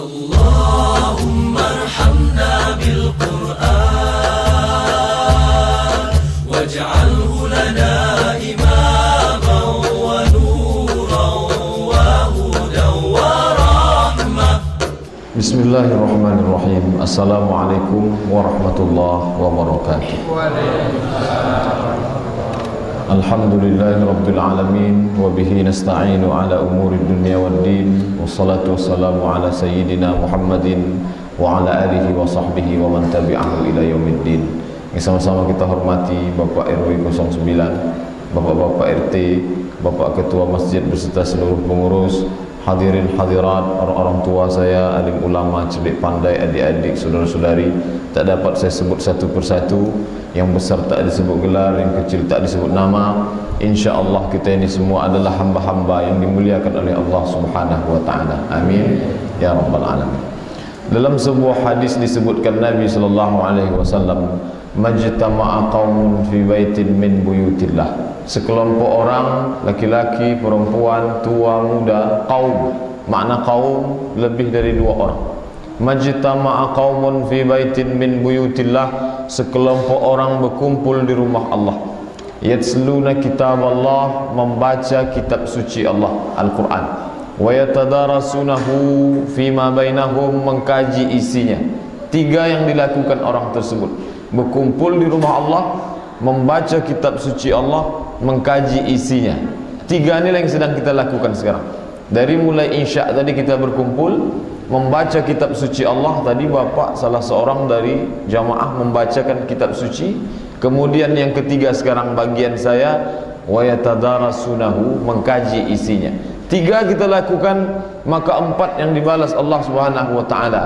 اللهم ارحمنا بالقرآن واجعله لنا إماما ونورا وهدى ورحمة. بسم الله الرحمن الرحيم. Assalamualaikum warahmatullahi wabarakatuh. Alhamdulillahi rabbil alamin wa bihi nasta'inu ala umuri dunya waddin, wassalatu wassalamu ala sayyidina Muhammadin wa ala alihi wa sahbihi wa man tabi'ahu ila yaumiddin. Sama-sama kita hormati Bapak RW 09, Bapak-bapak RT, Bapak Ketua Masjid beserta seluruh pengurus, hadirin hadirat, orang-orang tua saya, alim ulama, cerdik pandai, adik-adik, saudara-saudari. Tak dapat saya sebut satu persatu. Yang besar tak disebut gelar, yang kecil tak disebut nama. InsyaAllah kita ini semua adalah hamba-hamba yang dimuliakan oleh Allah Subhanahu wa ta'ala. Amin ya rabbal alamin. Dalam sebuah hadis disebutkan Nabi SAW, majtama'a qaumun fi baitin min buyutillah. Sekelompok orang, laki-laki, perempuan, tua, muda, qaum. Makna qaum lebih dari dua orang. Majtama'a qaumun fi baitin min buyutillah. Sekelompok orang berkumpul di rumah Allah. Yatsluna kitab Allah, membaca kitab suci Allah, Al-Quran. Wa yatadarasunahu fima bainahum, mengkaji isinya. Tiga yang dilakukan orang tersebut: berkumpul di rumah Allah, membaca kitab suci Allah, mengkaji isinya. Tiga inilah yang sedang kita lakukan sekarang. Dari mulai insya' tadi kita berkumpul membaca kitab suci Allah. Tadi bapak salah seorang dari jamaah membacakan kitab suci. Kemudian yang ketiga sekarang bagian saya, wa yatadarasunahu, mengkaji isinya. Tiga kita lakukan, maka empat yang dibalas Allah Subhanahu wa ta'ala.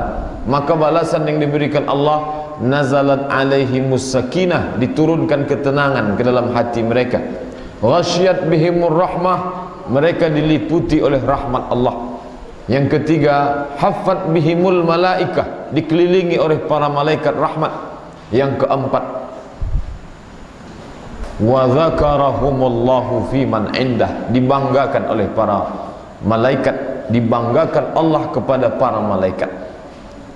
Maka balasan yang diberikan Allah, nazalat alaihimus sakinah, diturunkan ketenangan ke dalam hati mereka. Ghasyiyat bihimur rahmah, mereka diliputi oleh rahmat Allah. Yang ketiga, haffat bihimul malaikah, dikelilingi oleh para malaikat rahmat. Yang keempat, wa dzakarahumullahu fiman indah, dibanggakan oleh para malaikat, dibanggakan Allah kepada para malaikat.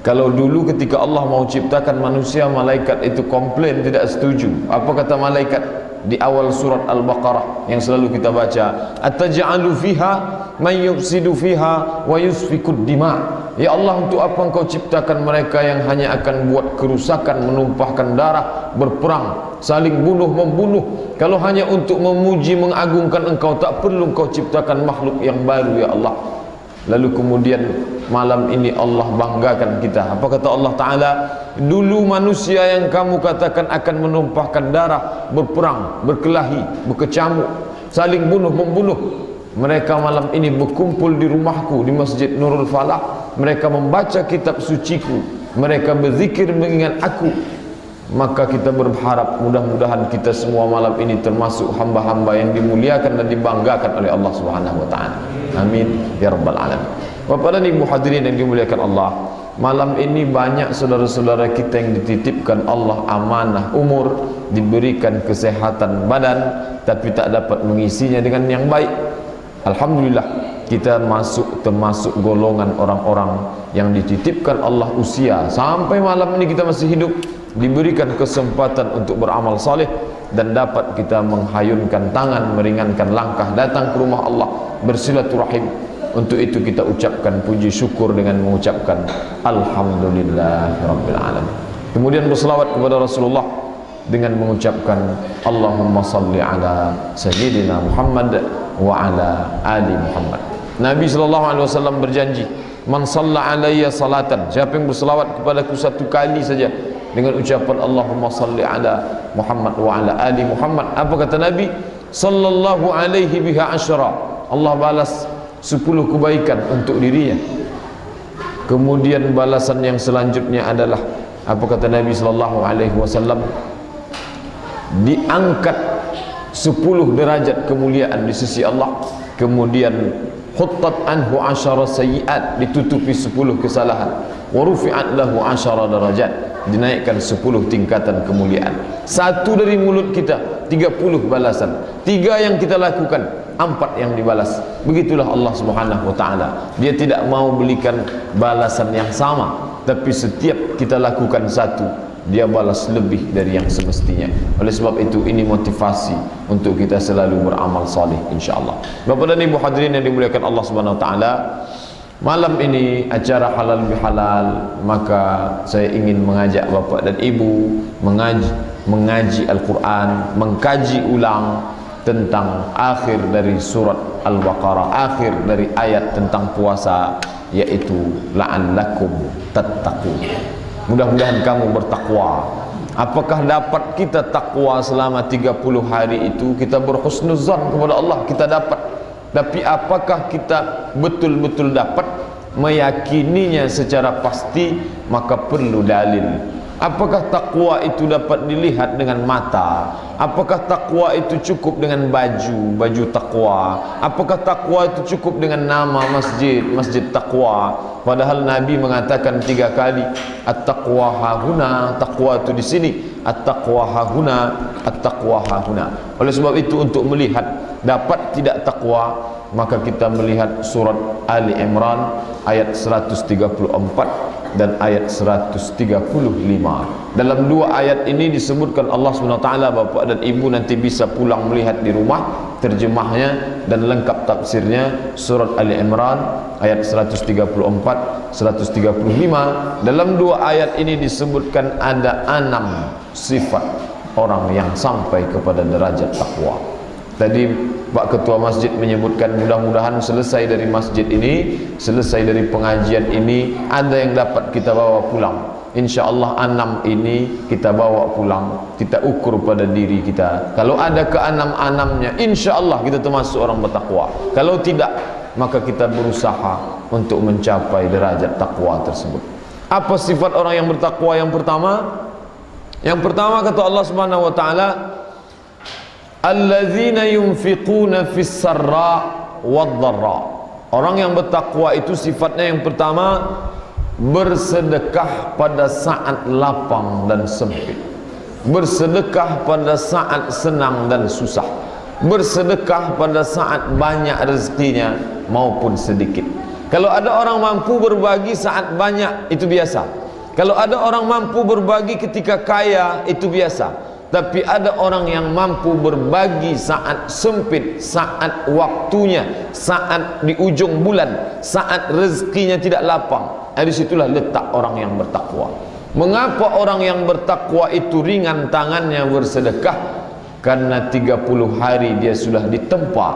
Kalau dulu ketika Allah mau ciptakan manusia, malaikat itu komplain, tidak setuju. Apa kata malaikat di awal surat Al-Baqarah yang selalu kita baca? Ataj'alu fiha man yufsidu fiha wa yusfikud dima. Ya Allah, untuk apa engkau ciptakan mereka yang hanya akan buat kerusakan, menumpahkan darah, berperang, saling bunuh membunuh? Kalau hanya untuk memuji mengagungkan engkau, tak perlu engkau ciptakan makhluk yang baru ya Allah. Lalu kemudian malam ini Allah banggakan kita. Apa kata Allah Ta'ala? Dulu manusia yang kamu katakan akan menumpahkan darah, berperang, berkelahi, berkecamuk, saling bunuh membunuh, mereka malam ini berkumpul di rumahku, di Masjid Nurul Falah. Mereka membaca kitab suciku, mereka berzikir mengingat aku. Maka kita berharap mudah-mudahan kita semua malam ini termasuk hamba-hamba yang dimuliakan dan dibanggakan oleh Allah Subhanahu wa ta'ala. Amin ya rabbal alamin. Bapak dan ibu hadirin yang dimuliakan Allah, malam ini banyak saudara-saudara kita yang dititipkan Allah amanah umur, diberikan kesehatan badan, tapi tak dapat mengisinya dengan yang baik. Alhamdulillah, kita termasuk golongan orang-orang yang dititipkan Allah usia sampai malam ini kita masih hidup, diberikan kesempatan untuk beramal saleh dan dapat kita menghayunkan tangan, meringankan langkah, datang ke rumah Allah, bersilaturahim. Untuk itu kita ucapkan puji syukur dengan mengucapkan Alhamdulillahirabbil alamin. Kemudian berselawat kepada Rasulullah dengan mengucapkan Allahumma salli ala sayyidina Muhammad wa ala ali Muhammad. Nabi SAW berjanji, man shalla alayya salatan, siapa yang berselawat kepadaku satu kali saja dengan ucapan Allahumma salli ala Muhammad wa ala ali Muhammad, apa kata Nabi? Sallallahu alaihi biha asyara, Allah balas 10 kebaikan untuk dirinya. Kemudian balasan yang selanjutnya adalah, apa kata Nabi SAW? Diangkat 10 derajat kemuliaan di sisi Allah. Kemudian khuttat anhu asyara sayyiat, ditutupi 10 kesalahan. Wa rufi'at lahu asyara darajat, dinaikkan 10 tingkatan kemuliaan. Satu dari mulut kita 30 balasan. 3 yang kita lakukan, 4 yang dibalas. Begitulah Allah Subhanahu wa taala. Dia tidak mau berikan balasan yang sama, tapi setiap kita lakukan satu, dia balas lebih dari yang semestinya. Oleh sebab itu, ini motivasi untuk kita selalu beramal saleh, insyaallah. Bapak dan Ibu hadirin yang dimuliakan Allah Subhanahu wa taala, malam ini acara halal bihalal, maka saya ingin mengajak Bapak dan Ibu mengaji Al-Quran, mengkaji ulang tentang akhir dari surat Al-Baqarah, akhir dari ayat tentang puasa, yaitu la'allakum tattaqun. Mudah-mudahan kamu bertakwa. Apakah dapat kita takwa selama 30 hari itu? Kita berhusnuzan kepada Allah, kita dapat. Tapi apakah kita betul-betul dapat meyakininya secara pasti? Maka perlu dalil. Apakah takwa itu dapat dilihat dengan mata? Apakah takwa itu cukup dengan baju takwa? Apakah takwa itu cukup dengan nama masjid takwa? Padahal Nabi mengatakan 3 kali, at-taqwa hahuna, takwa itu di sini, at-taqwa hahuna, at-taqwa hahuna. Oleh sebab itu, untuk melihat dapat tidak takwa, maka kita melihat surat Ali Imran ayat 134 dan ayat 135. Dalam 2 ayat ini disebutkan Allah SWT. Bapak dan Ibu nanti bisa pulang melihat di rumah terjemahnya dan lengkap tafsirnya. Surat Ali Imran ayat 134, 135. Dalam 2 ayat ini disebutkan ada 6 sifat orang yang sampai kepada derajat takwa. Tadi Pak Ketua Masjid menyebutkan, mudah-mudahan selesai dari masjid ini, selesai dari pengajian ini, ada yang dapat kita bawa pulang. InsyaAllah 6 ini kita bawa pulang, kita ukur pada diri kita. Kalau ada ke-6-6-nya, InsyaAllah kita termasuk orang bertakwa. Kalau tidak, maka kita berusaha untuk mencapai derajat takwa tersebut. Apa sifat orang yang bertakwa yang pertama? Yang pertama kata Allah Subhanahu wa taala, alladzina yunfiquna fis sarra wad dharra. Orang yang bertakwa itu sifatnya yang pertama, bersedekah pada saat lapang dan sempit, bersedekah pada saat senang dan susah, bersedekah pada saat banyak rezekinya maupun sedikit. Kalau ada orang mampu berbagi saat banyak, itu biasa. Kalau ada orang mampu berbagi ketika kaya, itu biasa. Tapi ada orang yang mampu berbagi saat sempit, saat waktunya, saat di ujung bulan, saat rezekinya tidak lapang. Dari situlah letak orang yang bertakwa. Mengapa orang yang bertakwa itu ringan tangannya bersedekah? Karena 30 hari dia sudah ditempa,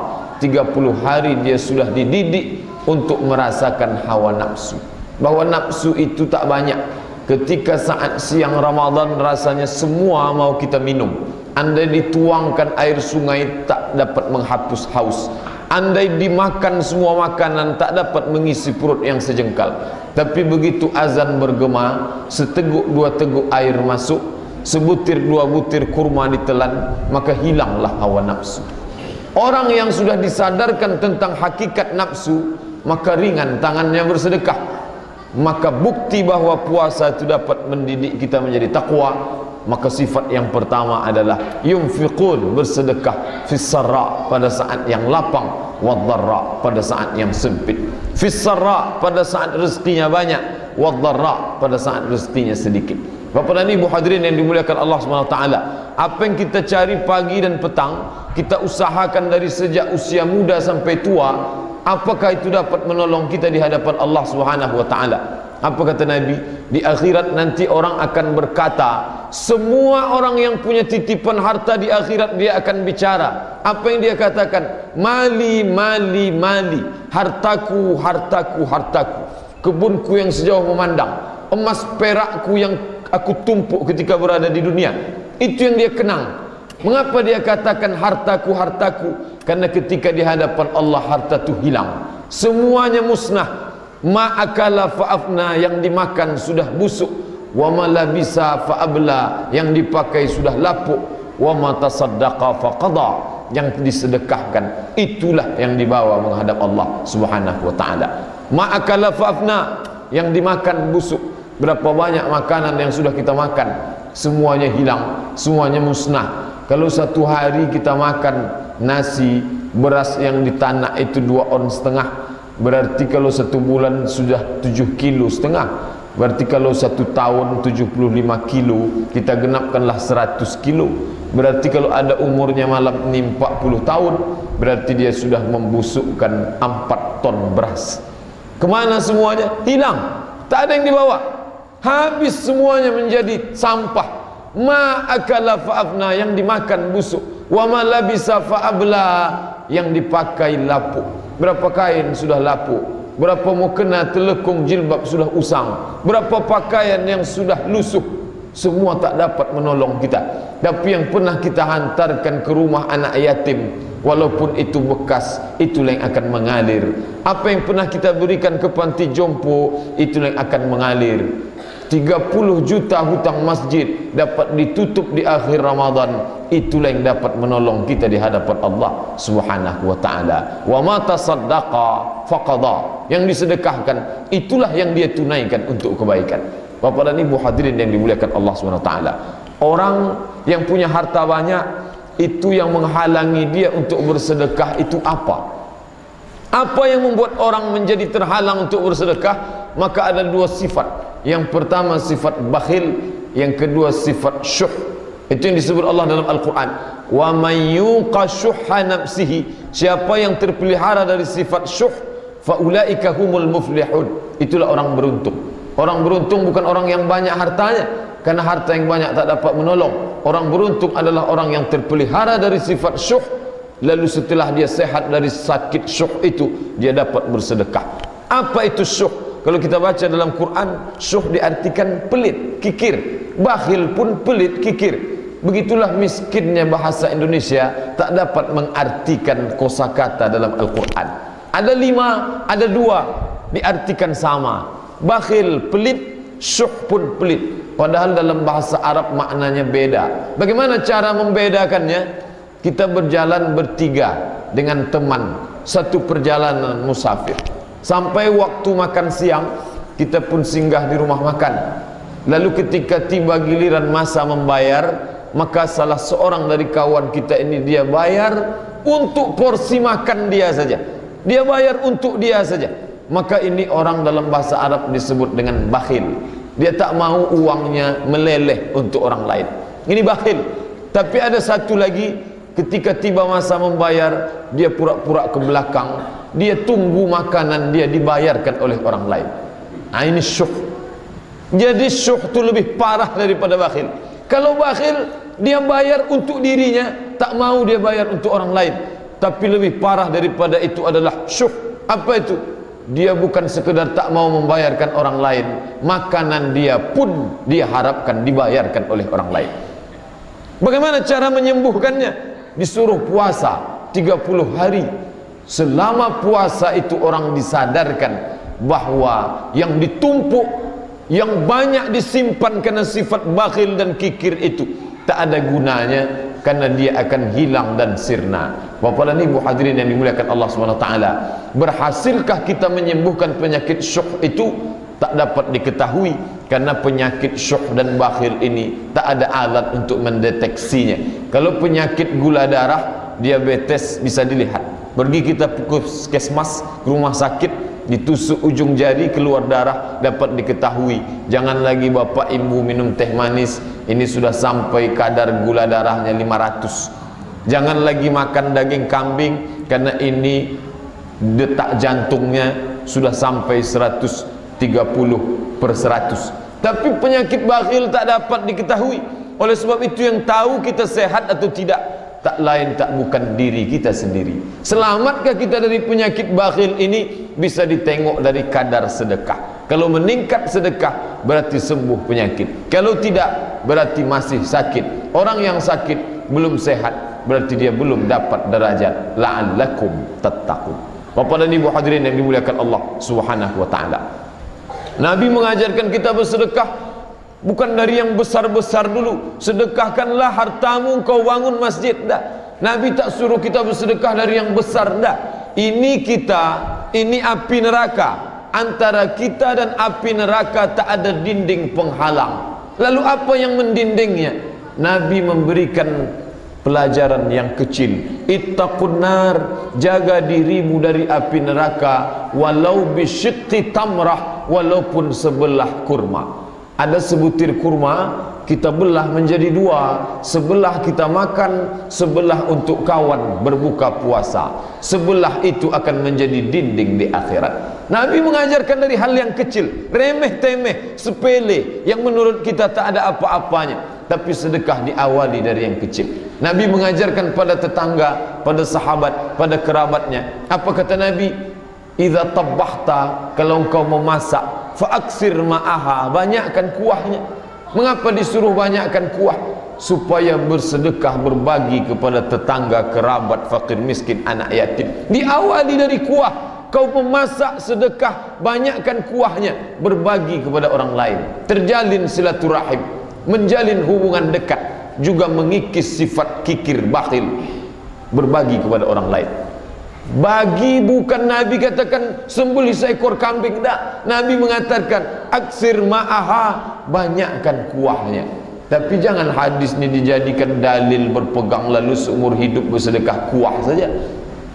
30 hari dia sudah dididik untuk merasakan hawa nafsu. Bahwa nafsu itu tak banyak. Ketika saat siang Ramadan rasanya semua mau kita minum. Andai dituangkan air sungai tak dapat menghapus haus. Andai dimakan semua makanan tak dapat mengisi perut yang sejengkal. Tapi begitu azan bergema, seteguk 2 teguk air masuk, sebutir 2 butir kurma ditelan, maka hilanglah hawa nafsu. Orang yang sudah disadarkan tentang hakikat nafsu, maka ringan tangannya bersedekah. Maka bukti bahwa puasa itu dapat mendidik kita menjadi takwa. Maka sifat yang pertama adalah yunfiqun, bersedekah, fis sarra, pada saat yang lapang, wad dharra, pada saat yang sempit. Fis sarra, pada saat rezekinya banyak, wad dharra, pada saat rezekinya sedikit. Bapak dan Ibu hadirin yang dimuliakan Allah SWT, apa yang kita cari pagi dan petang, kita usahakan dari sejak usia muda sampai tua, apakah itu dapat menolong kita di hadapan Allah Subhanahu wa taala? Apa kata Nabi? Di akhirat nanti orang akan berkata, semua orang yang punya titipan harta di akhirat dia akan bicara. Apa yang dia katakan? Mali, mali, mali. Hartaku, hartaku, hartaku. Kebunku yang sejauh memandang. Emas perakku yang aku tumpuk ketika berada di dunia. Itu yang dia kenang. Mengapa dia katakan hartaku, hartaku? Karena ketika di hadapan Allah harta itu hilang, semuanya musnah. Ma'akala fa'afna, yang dimakan sudah busuk. Wa ma labisa fa'abla, yang dipakai sudah lapuk. Wa ma tasaddaqa faqada, yang disedekahkan itulah yang dibawa menghadap Allah Subhanahu wa taala. Ma'akala fa'afna, yang dimakan busuk. Berapa banyak makanan yang sudah kita makan, semuanya hilang, semuanya musnah. Kalau satu hari kita makan nasi, beras yang di tanah itu 2,5 on, berarti kalau satu bulan sudah 7,5 kilo. Berarti kalau satu tahun 75 kilo, kita genapkanlah 100 kilo. Berarti kalau ada umurnya malam ini 40 tahun, berarti dia sudah membusukkan 4 ton beras. Kemana semuanya? Hilang. Tak ada yang dibawa. Habis semuanya menjadi sampah. Ma akala fa'afna, yang dimakan busuk. Wa ma labisa fa'abla, yang dipakai lapuk. Berapa kain sudah lapuk, berapa mukena telekung jilbab sudah usang, berapa pakaian yang sudah lusuh, semua tak dapat menolong kita. Tapi yang pernah kita hantarkan ke rumah anak yatim, walaupun itu bekas, itulah yang akan mengalir. Apa yang pernah kita berikan ke panti jompo, itulah yang akan mengalir. 30 juta hutang masjid dapat ditutup di akhir Ramadan, itulah yang dapat menolong kita di hadapan Allah Subhanahu wa taala. Wa ma tasaddaqa faqada, yang disedekahkan itulah yang dia tunaikan untuk kebaikan. Bapak dan Ibu hadirin yang dimuliakan Allah Subhanahu wa taala, orang yang punya harta banyak, itu yang menghalangi dia untuk bersedekah itu apa? Apa yang membuat orang menjadi terhalang untuk bersedekah? Maka ada 2 sifat. Yang pertama sifat bakhil, yang kedua sifat syuh. Itu yang disebut Allah dalam Al-Quran, wa man yuqa syuhha nafsihi, siapa yang terpelihara dari sifat syuh, fa ulaika humul muflihun, itulah orang beruntung. Orang beruntung bukan orang yang banyak hartanya, karena harta yang banyak tak dapat menolong. Orang beruntung adalah orang yang terpelihara dari sifat syuh, lalu setelah dia sehat dari sakit syuh itu, dia dapat bersedekah. Apa itu syuh? Kalau kita baca dalam Quran, syuh diartikan pelit, kikir. Bakhil pun pelit, kikir. Begitulah miskinnya bahasa Indonesia, tak dapat mengartikan kosakata dalam Al-Quran. Ada 5, ada 2 diartikan sama. Bakhil pelit, syuh pun pelit. Padahal dalam bahasa Arab maknanya beda. Bagaimana cara membedakannya? Kita berjalan bertiga dengan teman, satu perjalanan musafir. Sampai waktu makan siang, kita pun singgah di rumah makan. Lalu ketika tiba giliran masa membayar, maka salah seorang dari kawan kita ini, dia bayar untuk porsi makan dia saja. Dia bayar untuk dia saja. Maka ini orang dalam bahasa Arab disebut dengan bakhil. Dia tak mau uangnya meleleh untuk orang lain. Ini bakhil. Tapi ada satu lagi, ketika tiba masa membayar, dia pura-pura ke belakang. Dia tunggu makanan dia dibayarkan oleh orang lain. Nah, ini syuh. Jadi syuh itu lebih parah daripada bakhil. Kalau bakhil, dia bayar untuk dirinya, tak mau dia bayar untuk orang lain. Tapi lebih parah daripada itu adalah syuh. Apa itu? Dia bukan sekedar tak mau membayarkan orang lain, makanan dia pun dia harapkan dibayarkan oleh orang lain. Bagaimana cara menyembuhkannya? Disuruh puasa 30 hari. Selama puasa itu orang disadarkan bahwa yang ditumpuk, yang banyak disimpan karena sifat bakhil dan kikir itu tak ada gunanya, karena dia akan hilang dan sirna. Bapak dan Ibu hadirin yang dimuliakan Allah SWT, berhasilkah kita menyembuhkan penyakit syuh itu? Tak dapat diketahui, karena penyakit syuh dan bakhil ini tak ada alat untuk mendeteksinya. Kalau penyakit gula darah, diabetes bisa dilihat. Pergi kita ke puskesmas, ke rumah sakit, ditusuk ujung jari, keluar darah, dapat diketahui. Jangan lagi bapak ibu minum teh manis, ini sudah sampai kadar gula darahnya 500. Jangan lagi makan daging kambing, karena ini detak jantungnya sudah sampai 130/100. Tapi penyakit bakhil tak dapat diketahui. Oleh sebab itu yang tahu kita sehat atau tidak, tak lain tak bukan diri kita sendiri. Selamatkah kita dari penyakit bakhil ini? Bisa ditengok dari kadar sedekah. Kalau meningkat sedekah, berarti sembuh penyakit. Kalau tidak, berarti masih sakit. Orang yang sakit belum sehat, berarti dia belum dapat derajat la'allakum tattaqun. Bapak dan Ibu hadirin yang dimuliakan Allah Subhanahu wa taala, Nabi mengajarkan kita bersedekah bukan dari yang besar-besar dulu. Sedekahkanlah hartamu, kau bangun masjid. Dah. Nabi tak suruh kita bersedekah dari yang besar. Dah. Ini kita, ini api neraka. Antara kita dan api neraka tak ada dinding penghalang. Lalu apa yang mendindingnya? Nabi memberikan Pelajaran yang kecil, ittaqun nar, jaga dirimu dari api neraka, walau bisyiqqi tamrah, walaupun sebelah kurma. Ada sebutir kurma kita belah menjadi dua, sebelah kita makan, sebelah untuk kawan berbuka puasa. Sebelah itu akan menjadi dinding di akhirat. Nabi mengajarkan dari hal yang kecil, remeh-temeh, sepele, yang menurut kita tak ada apa-apanya, tapi sedekah diawali dari yang kecil. Nabi mengajarkan pada tetangga, pada sahabat, pada kerabatnya. Apa kata Nabi? Idza tabbahta, kalau engkau memasak, faaksir ma'aha, banyakkan kuahnya. Mengapa disuruh banyakkan kuah? Supaya bersedekah, berbagi kepada tetangga, kerabat, fakir, miskin, anak yatim. Diawali dari kuah. Kau memasak, sedekah, banyakkan kuahnya, berbagi kepada orang lain, terjalin silaturahim, menjalin hubungan dekat, juga mengikis sifat kikir, bakhil, berbagi kepada orang lain. Bagi bukan Nabi katakan sembelih seekor kambing, tak. Nabi mengatakan aksir ma'aha, banyakkan kuahnya. Tapi jangan hadis ini dijadikan dalil berpegang lalu seumur hidup bersedekah kuah saja.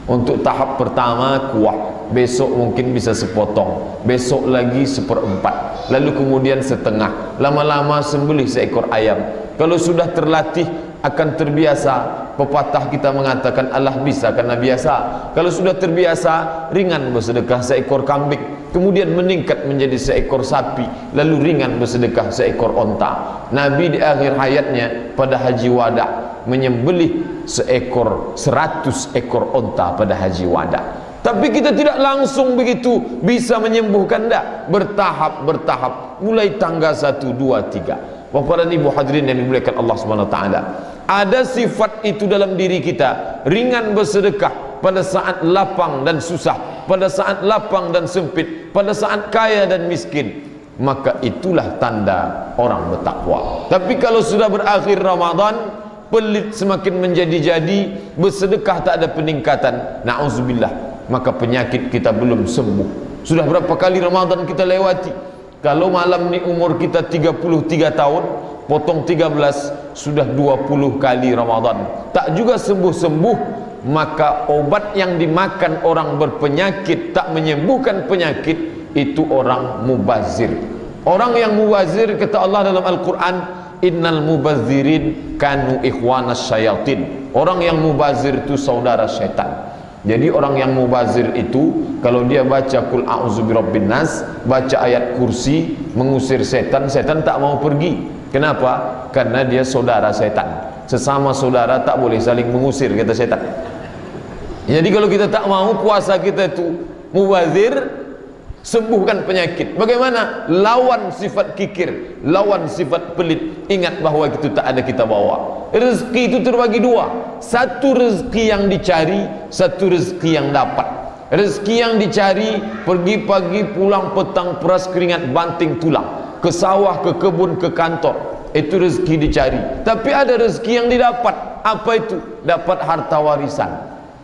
Untuk tahap pertama kuah, besok mungkin bisa sepotong, besok lagi seperempat, lalu kemudian setengah, lama-lama sembelih seekor ayam. Kalau sudah terlatih akan terbiasa, pepatah kita mengatakan Allah bisa karena biasa. Kalau sudah terbiasa, ringan bersedekah seekor kambing, kemudian meningkat menjadi seekor sapi, lalu ringan bersedekah seekor onta. Nabi di akhir hayatnya pada haji wada menyembelih 100 ekor onta pada haji wada. Tapi kita tidak langsung begitu bisa menyembuhkan, dah. Bertahap, mulai tanggal 1, 2, 3. Bapak dan Ibu hadirin yang dimuliakan Allah Subhanahu wa taala. Ada sifat itu dalam diri kita, ringan bersedekah pada saat lapang dan susah, pada saat lapang dan sempit, pada saat kaya dan miskin. Maka itulah tanda orang bertakwa. Tapi kalau sudah berakhir Ramadan, pelit semakin menjadi-jadi, bersedekah tak ada peningkatan, na'udzubillah, maka penyakit kita belum sembuh. Sudah berapa kali Ramadan kita lewati? Kalau malam ni umur kita 33 tahun, potong 13, sudah 20 kali Ramadan, tak juga sembuh-sembuh. Maka obat yang dimakan orang berpenyakit tak menyembuhkan penyakit, itu orang mubazir. Orang yang mubazir, kata Allah dalam Al-Quran, innal mubazirin kanu ikhwanas syayatin. Orang yang mubazir itu saudara syaitan. Jadi orang yang mubazir itu, kalau dia baca kul a'udzu birabbin nas, baca ayat kursi, mengusir setan, setan tak mau pergi. Kenapa? Karena dia saudara setan. Sesama saudara tak boleh saling mengusir, kata setan. Jadi kalau kita tak mau puasa kita itu mubazir, sembuhkan penyakit. Bagaimana? Lawan sifat kikir, lawan sifat pelit. Ingat bahwa itu tak ada kita bawa. Rezeki itu terbagi dua. Satu rezeki yang dicari, satu rezeki yang dapat. Rezeki yang dicari, pergi pagi pulang petang, peras keringat banting tulang, ke sawah, ke kebun, ke kantor. Itu rezeki dicari. Tapi ada rezeki yang didapat. Apa itu? Dapat harta warisan.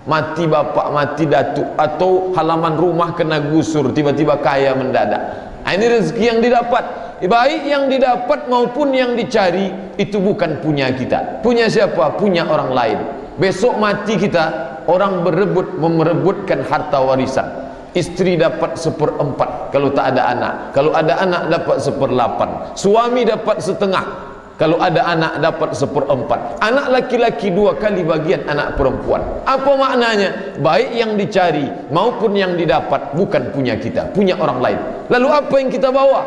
Mati bapak, mati datuk, atau halaman rumah kena gusur, tiba-tiba kaya mendadak. Ini rezeki yang didapat. Baik yang didapat maupun yang dicari, itu bukan punya kita. Punya siapa? Punya orang lain. Besok mati kita, orang memerebutkan harta warisan. Istri dapat 1/4 kalau tak ada anak. Kalau ada anak dapat 1/8. Suami dapat setengah. Kalau ada anak dapat 1/4. Anak laki-laki 2 kali bagian anak perempuan. Apa maknanya? Baik yang dicari maupun yang didapat bukan punya kita, punya orang lain. Lalu apa yang kita bawa?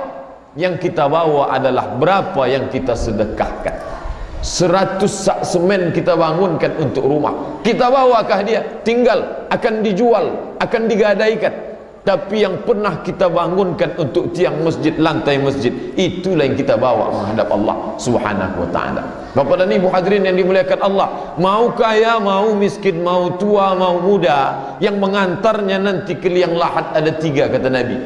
Yang kita bawa adalah berapa yang kita sedekahkan. 100 sak semen kita bangunkan untuk rumah, kita bawakah dia? Tinggal, akan dijual, akan digadaikan. Tapi yang pernah kita bangunkan untuk tiang masjid, lantai masjid, itulah yang kita bawa menghadap Allah Subhanahu wa ta'ala. Bapak dan Ibu hadirin yang dimuliakan Allah, mau kaya, mau miskin, mau tua, mau muda, yang mengantarnya nanti ke liang lahat ada 3, kata Nabi.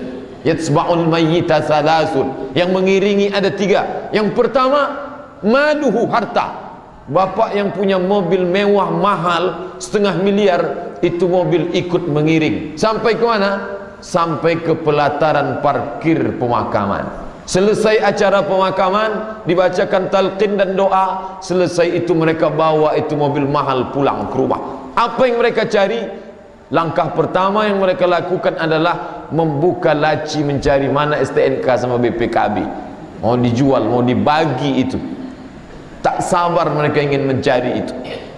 Yatsba'ul mayyita salasun, yang mengiringi ada 3. Yang pertama, maluhu, harta. Bapak yang punya mobil mewah mahal 1/2 miliar, itu mobil ikut mengiring sampai ke mana? Sampai ke pelataran parkir pemakaman. Selesai acara pemakaman, dibacakan talqin dan doa. Selesai itu mereka bawa itu mobil mahal pulang ke rumah. Apa yang mereka cari? Langkah pertama yang mereka lakukan adalah membuka laci mencari mana STNK sama BPKB. Mau dijual, mau dibagi itu. Tak sabar mereka ingin mencari itu.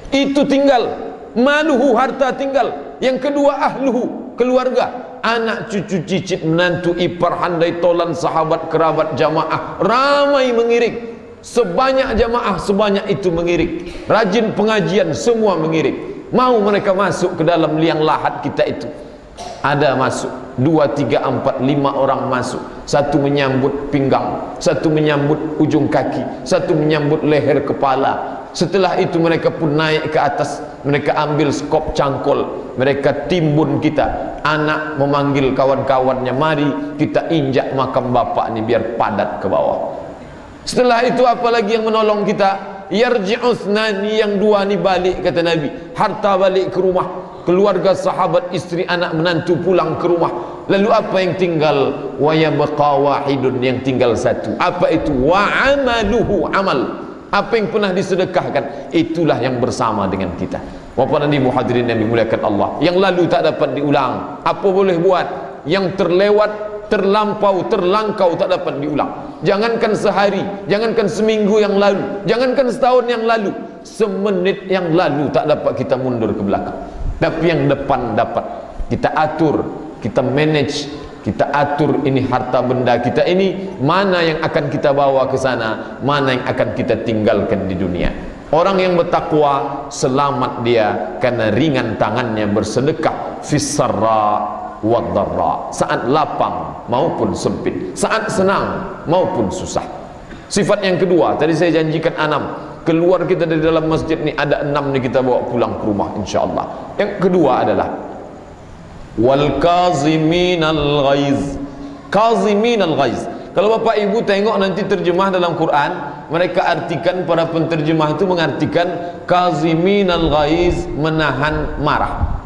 Itu tinggal. Maluhu, harta tinggal. Yang kedua ahluhu, keluarga. Anak, cucu, cicit, menantu, ipar, handai, tolan, sahabat, kerabat, jamaah ramai mengiring. Sebanyak jamaah, sebanyak itu mengiring. Rajin pengajian, semua mengiring. Mau mereka masuk ke dalam liang lahat kita itu. Ada masuk 2, 3, 4, 5 orang masuk. Satu menyambut pinggang, satu menyambut ujung kaki, satu menyambut leher kepala. Setelah itu mereka pun naik ke atas. Mereka ambil skop cangkol, mereka timbun kita. Anak memanggil kawan-kawannya, mari kita injak makam bapak ni biar padat ke bawah. Setelah itu apa lagi yang menolong kita? Yarji'uthnani, yang dua ni balik, kata Nabi. Harta balik ke rumah, keluarga, sahabat, istri, anak, menantu pulang ke rumah. Lalu apa yang tinggal? Wa yabqa wahidun, yang tinggal satu. Apa itu? Wa amaluhu, amal. Apa yang pernah disedekahkan, itulah yang bersama dengan kita. Bapak dan Ibu hadirin yang dimuliakan Allah, yang lalu tak dapat diulang, apa boleh buat? Yang terlewat, terlampau, terlangkau tak dapat diulang. Jangankan sehari, jangankan seminggu yang lalu, jangankan setahun yang lalu, semenit yang lalu tak dapat kita mundur ke belakang. Tapi yang depan dapat. Kita atur, kita manage, kita atur ini harta benda kita ini, mana yang akan kita bawa ke sana, mana yang akan kita tinggalkan di dunia. Orang yang bertakwa selamat dia karena ringan tangannya bersedekah fis-sarra wad-dharra, saat lapang maupun sempit, saat senang maupun susah. Sifat yang kedua, tadi saya janjikan 6. Keluar kita dari dalam masjid ni ada 6 ni kita bawa pulang ke rumah insyaallah. Yang kedua adalah wal kaziminal ghaiz. Kaziminal ghaiz. Kalau Bapak Ibu tengok nanti terjemah dalam Quran, mereka artikan, para penterjemah itu mengartikan kaziminal ghaiz, menahan marah.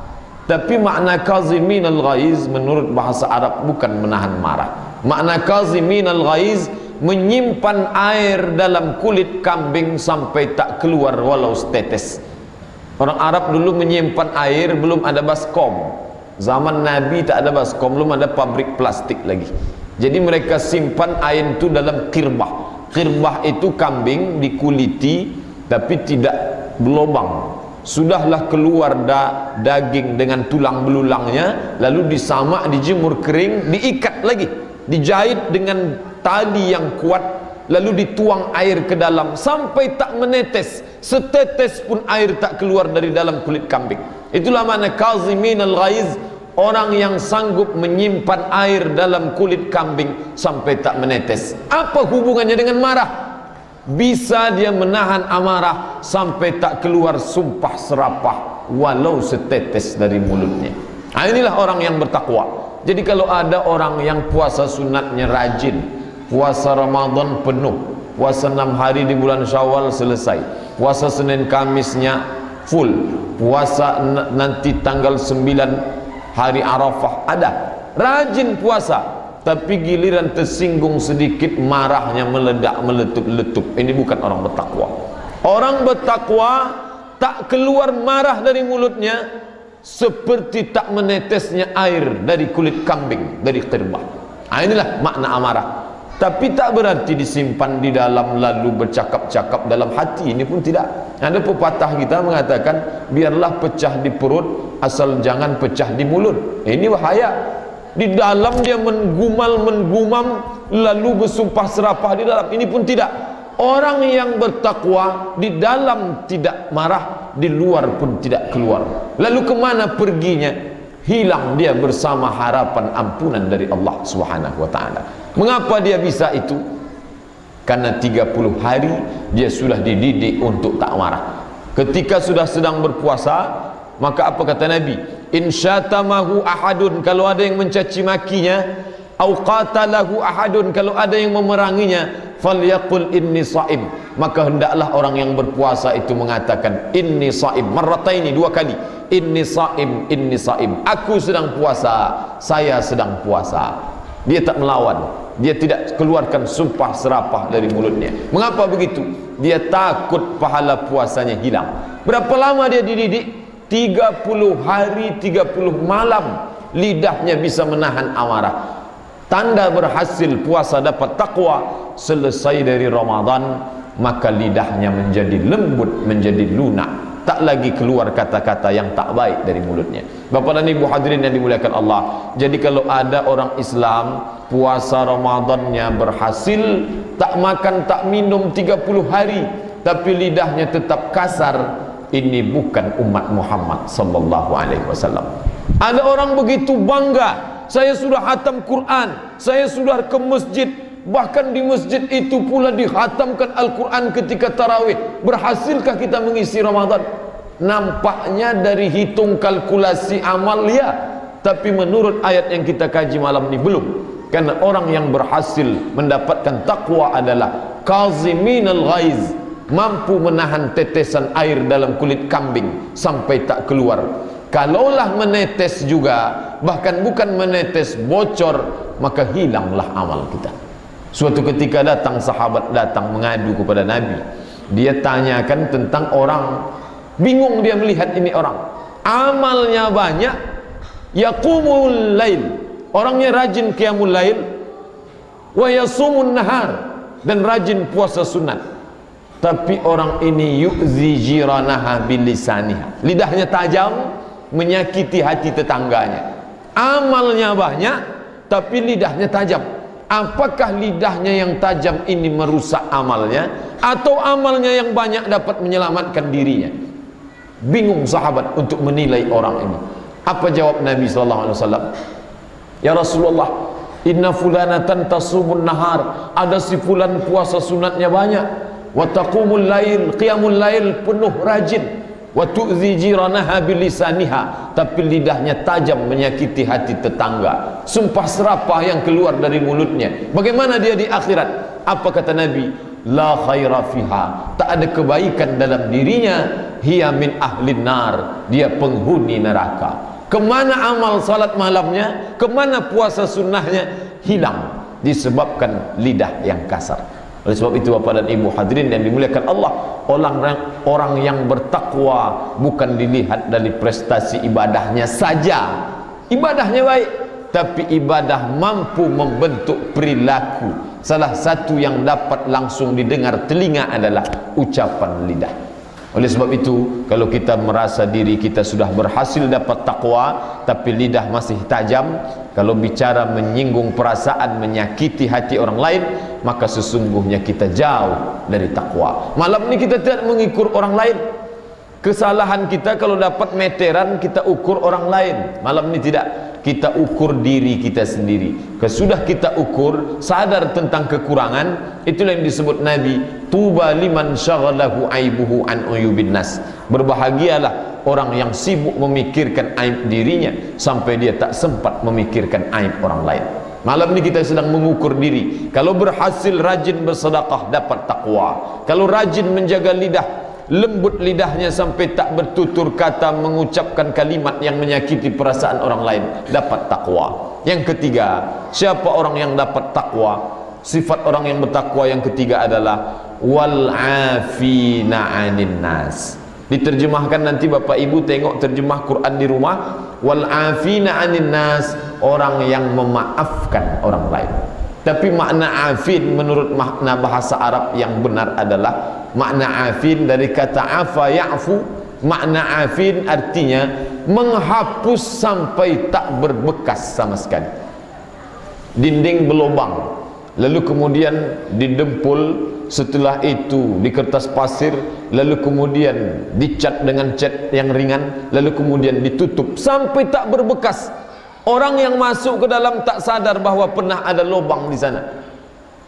Tapi makna kaziminal ghaiz menurut bahasa Arab bukan menahan marah. Makna kaziminal ghaiz menyimpan air dalam kulit kambing sampai tak keluar walau setetes. Orang Arab dulu menyimpan air, belum ada baskom. Zaman Nabi tak ada baskom, belum ada pabrik plastik lagi. Jadi mereka simpan air itu dalam kirbah. Kirbah itu kambing dikuliti tapi tidak berlubang. Sudahlah keluar daging dengan tulang belulangnya, lalu disamak, dijemur kering, diikat lagi, dijahit dengan tali yang kuat, lalu dituang air ke dalam sampai tak menetes, setetes pun air tak keluar dari dalam kulit kambing. Itulah makna kaziminal ghaiz, orang yang sanggup menyimpan air dalam kulit kambing sampai tak menetes. Apa hubungannya dengan marah? Bisa dia menahan amarah sampai tak keluar sumpah serapah walau setetes dari mulutnya. Inilah orang yang bertakwa. Jadi kalau ada orang yang puasa sunatnya rajin, puasa Ramadan penuh, puasa 6 hari di bulan Syawal selesai, puasa Senin Kamisnya full, puasa nanti tanggal 9 hari Arafah ada, rajin puasa, tapi giliran tersinggung sedikit marahnya meledak, meletup-letup. Ini bukan orang bertakwa. Orang bertakwa tak keluar marah dari mulutnya seperti tak menetesnya air dari kulit kambing, dari qirbah. Inilah makna amarah. Tapi tak berarti disimpan di dalam lalu bercakap-cakap dalam hati. Ini pun tidak. Ada pepatah kita mengatakan, biarlah pecah di perut asal jangan pecah di mulut. Ini bahaya. Di dalam dia menggumam lalu bersumpah serapah di dalam. Ini pun tidak. Orang yang bertakwa di dalam tidak marah, di luar pun tidak keluar. Lalu kemana perginya? Hilang dia bersama harapan ampunan dari Allah Subhanahu wa ta'ala. Mengapa dia bisa itu? Karena 30 hari dia sudah dididik untuk tak marah. Ketika sudah sedang berpuasa, maka apa kata Nabi? In syatamahu ahadun, kalau ada yang mencaci makinya, au qatalahu ahadun, kalau ada yang memeranginya, falyaqul inni shaim, maka hendaklah orang yang berpuasa itu mengatakan inni shaim marrataini, 2 kali. Inni shaim, inni shaim, aku sedang puasa, saya sedang puasa. Dia tak melawan. Dia tidak keluarkan sumpah serapah dari mulutnya. Mengapa begitu? Dia takut pahala puasanya hilang. Berapa lama dia dididik? 30 hari 30 malam lidahnya bisa menahan amarah. Tanda berhasil puasa dapat takwa, selesai dari Ramadan maka lidahnya menjadi lembut, menjadi lunak, tak lagi keluar kata-kata yang tak baik dari mulutnya. Bapak dan Ibu hadirin yang dimuliakan Allah, jadi kalau ada orang Islam puasa Ramadannya berhasil, tak makan tak minum 30 hari tapi lidahnya tetap kasar, ini bukan umat Muhammad sallallahu alaihi wasallam. Ada orang begitu bangga, saya sudah khatam Quran, saya sudah ke masjid, bahkan di masjid itu pula dikhatamkan Al-Quran ketika tarawih. Berhasilkah kita mengisi Ramadan? Nampaknya dari hitung kalkulasi amal ya, tapi menurut ayat yang kita kaji malam ini belum. Karena orang yang berhasil mendapatkan takwa adalah kaziminal ghaiz, mampu menahan tetesan air dalam kulit kambing sampai tak keluar. Kalaulah menetes juga, bahkan bukan menetes, bocor, maka hilanglah amal kita. Suatu ketika sahabat datang mengadu kepada Nabi. Dia tanyakan tentang orang, bingung dia melihat ini orang amalnya banyak, yaqumul lail, orangnya rajin qiyamul lail, wa yasumun nahar, dan rajin puasa sunat, tapi orang ini yu'zi jiranaha bilisaniha, lidahnya tajam, menyakiti hati tetangganya. Amalnya banyak tapi lidahnya tajam. Apakah lidahnya yang tajam ini merusak amalnya, atau amalnya yang banyak dapat menyelamatkan dirinya? Bingung sahabat untuk menilai orang ini. Apa jawab Nabi sallallahu alaihi wasallam? Ya Rasulullah, inna fulanatan tasumun nahar, ada si fulan puasa sunatnya banyak, wa taqumul lail, qiyamul lail penuh rajin, wa tu'zi jiranaha bilisaniha, tapi lidahnya tajam menyakiti hati tetangga. Sumpah serapah yang keluar dari mulutnya. Bagaimana dia di akhirat? Apa kata Nabi? La khaira fiha, tak ada kebaikan dalam dirinya. Hiya min ahlin nar, dia penghuni neraka. Kemana amal salat malamnya? Kemana puasa sunnahnya? Hilang disebabkan lidah yang kasar. Oleh sebab itu Bapak dan Ibu hadirin yang dimuliakan Allah, orang yang bertakwa bukan dilihat dari prestasi ibadahnya saja. Ibadahnya baik, tapi ibadah mampu membentuk perilaku. Salah satu yang dapat langsung didengar telinga adalah ucapan lidah. Oleh sebab itu, kalau kita merasa diri kita sudah berhasil dapat takwa tapi lidah masih tajam, kalau bicara menyinggung perasaan, menyakiti hati orang lain, maka sesungguhnya kita jauh dari takwa. Malam ini kita tidak mengukur orang lain. Kesalahan kita kalau dapat meteran kita ukur orang lain. Malam ini tidak. Kita ukur diri kita sendiri. Kesudah kita ukur, sadar tentang kekurangan, itulah yang disebut Nabi, tuba liman syaghalahu aibuhu an uyubin nas. Berbahagialah orang yang sibuk memikirkan aib dirinya sampai dia tak sempat memikirkan aib orang lain. Malam ini kita sedang mengukur diri. Kalau berhasil rajin bersedekah dapat takwa. Kalau rajin menjaga lidah, lembut lidahnya sampai tak bertutur kata mengucapkan kalimat yang menyakiti perasaan orang lain, dapat takwa. Yang ketiga, siapa orang yang dapat takwa? Sifat orang yang bertakwa yang ketiga adalah wal afina 'anin nas. Diterjemahkan nanti Bapak Ibu tengok terjemah Quran di rumah, wal afina 'anin nas, orang yang memaafkan orang lain. Tapi makna afin menurut makna bahasa Arab yang benar adalah makna afin dari kata afa ya'fu. Makna afin artinya menghapus sampai tak berbekas sama sekali. Dinding berlubang, lalu kemudian didempul, setelah itu di kertas pasir, lalu kemudian dicat dengan cat yang ringan, lalu kemudian ditutup sampai tak berbekas. Orang yang masuk ke dalam tak sadar bahwa pernah ada lubang di sana.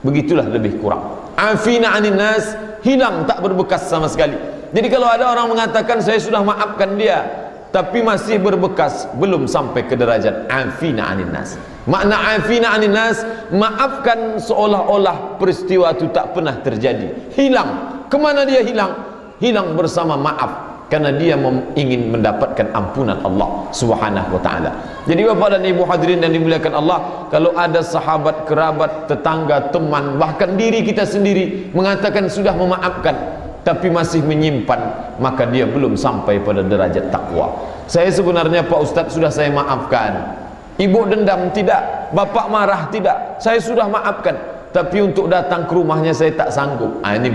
Begitulah lebih kurang. Afina 'anin nas, hilang tak berbekas sama sekali. Jadi kalau ada orang mengatakan saya sudah maafkan dia tapi masih berbekas, belum sampai ke derajat afina 'anin nas. Makna afina 'anin nas, maafkan seolah-olah peristiwa itu tak pernah terjadi. Hilang. Kemana dia hilang? Hilang bersama maaf. karena dia ingin mendapatkan ampunan Allah Subhanahu wa taala. Jadi Bapak dan Ibu hadirin yang dimuliakan Allah, kalau ada sahabat, kerabat, tetangga, teman, bahkan diri kita sendiri mengatakan sudah memaafkan tapi masih menyimpan, maka dia belum sampai pada derajat takwa. Saya sebenarnya Pak Ustadz sudah saya maafkan. Ibu dendam tidak, bapak marah tidak, saya sudah maafkan, tapi untuk datang ke rumahnya saya tak sanggup. Ini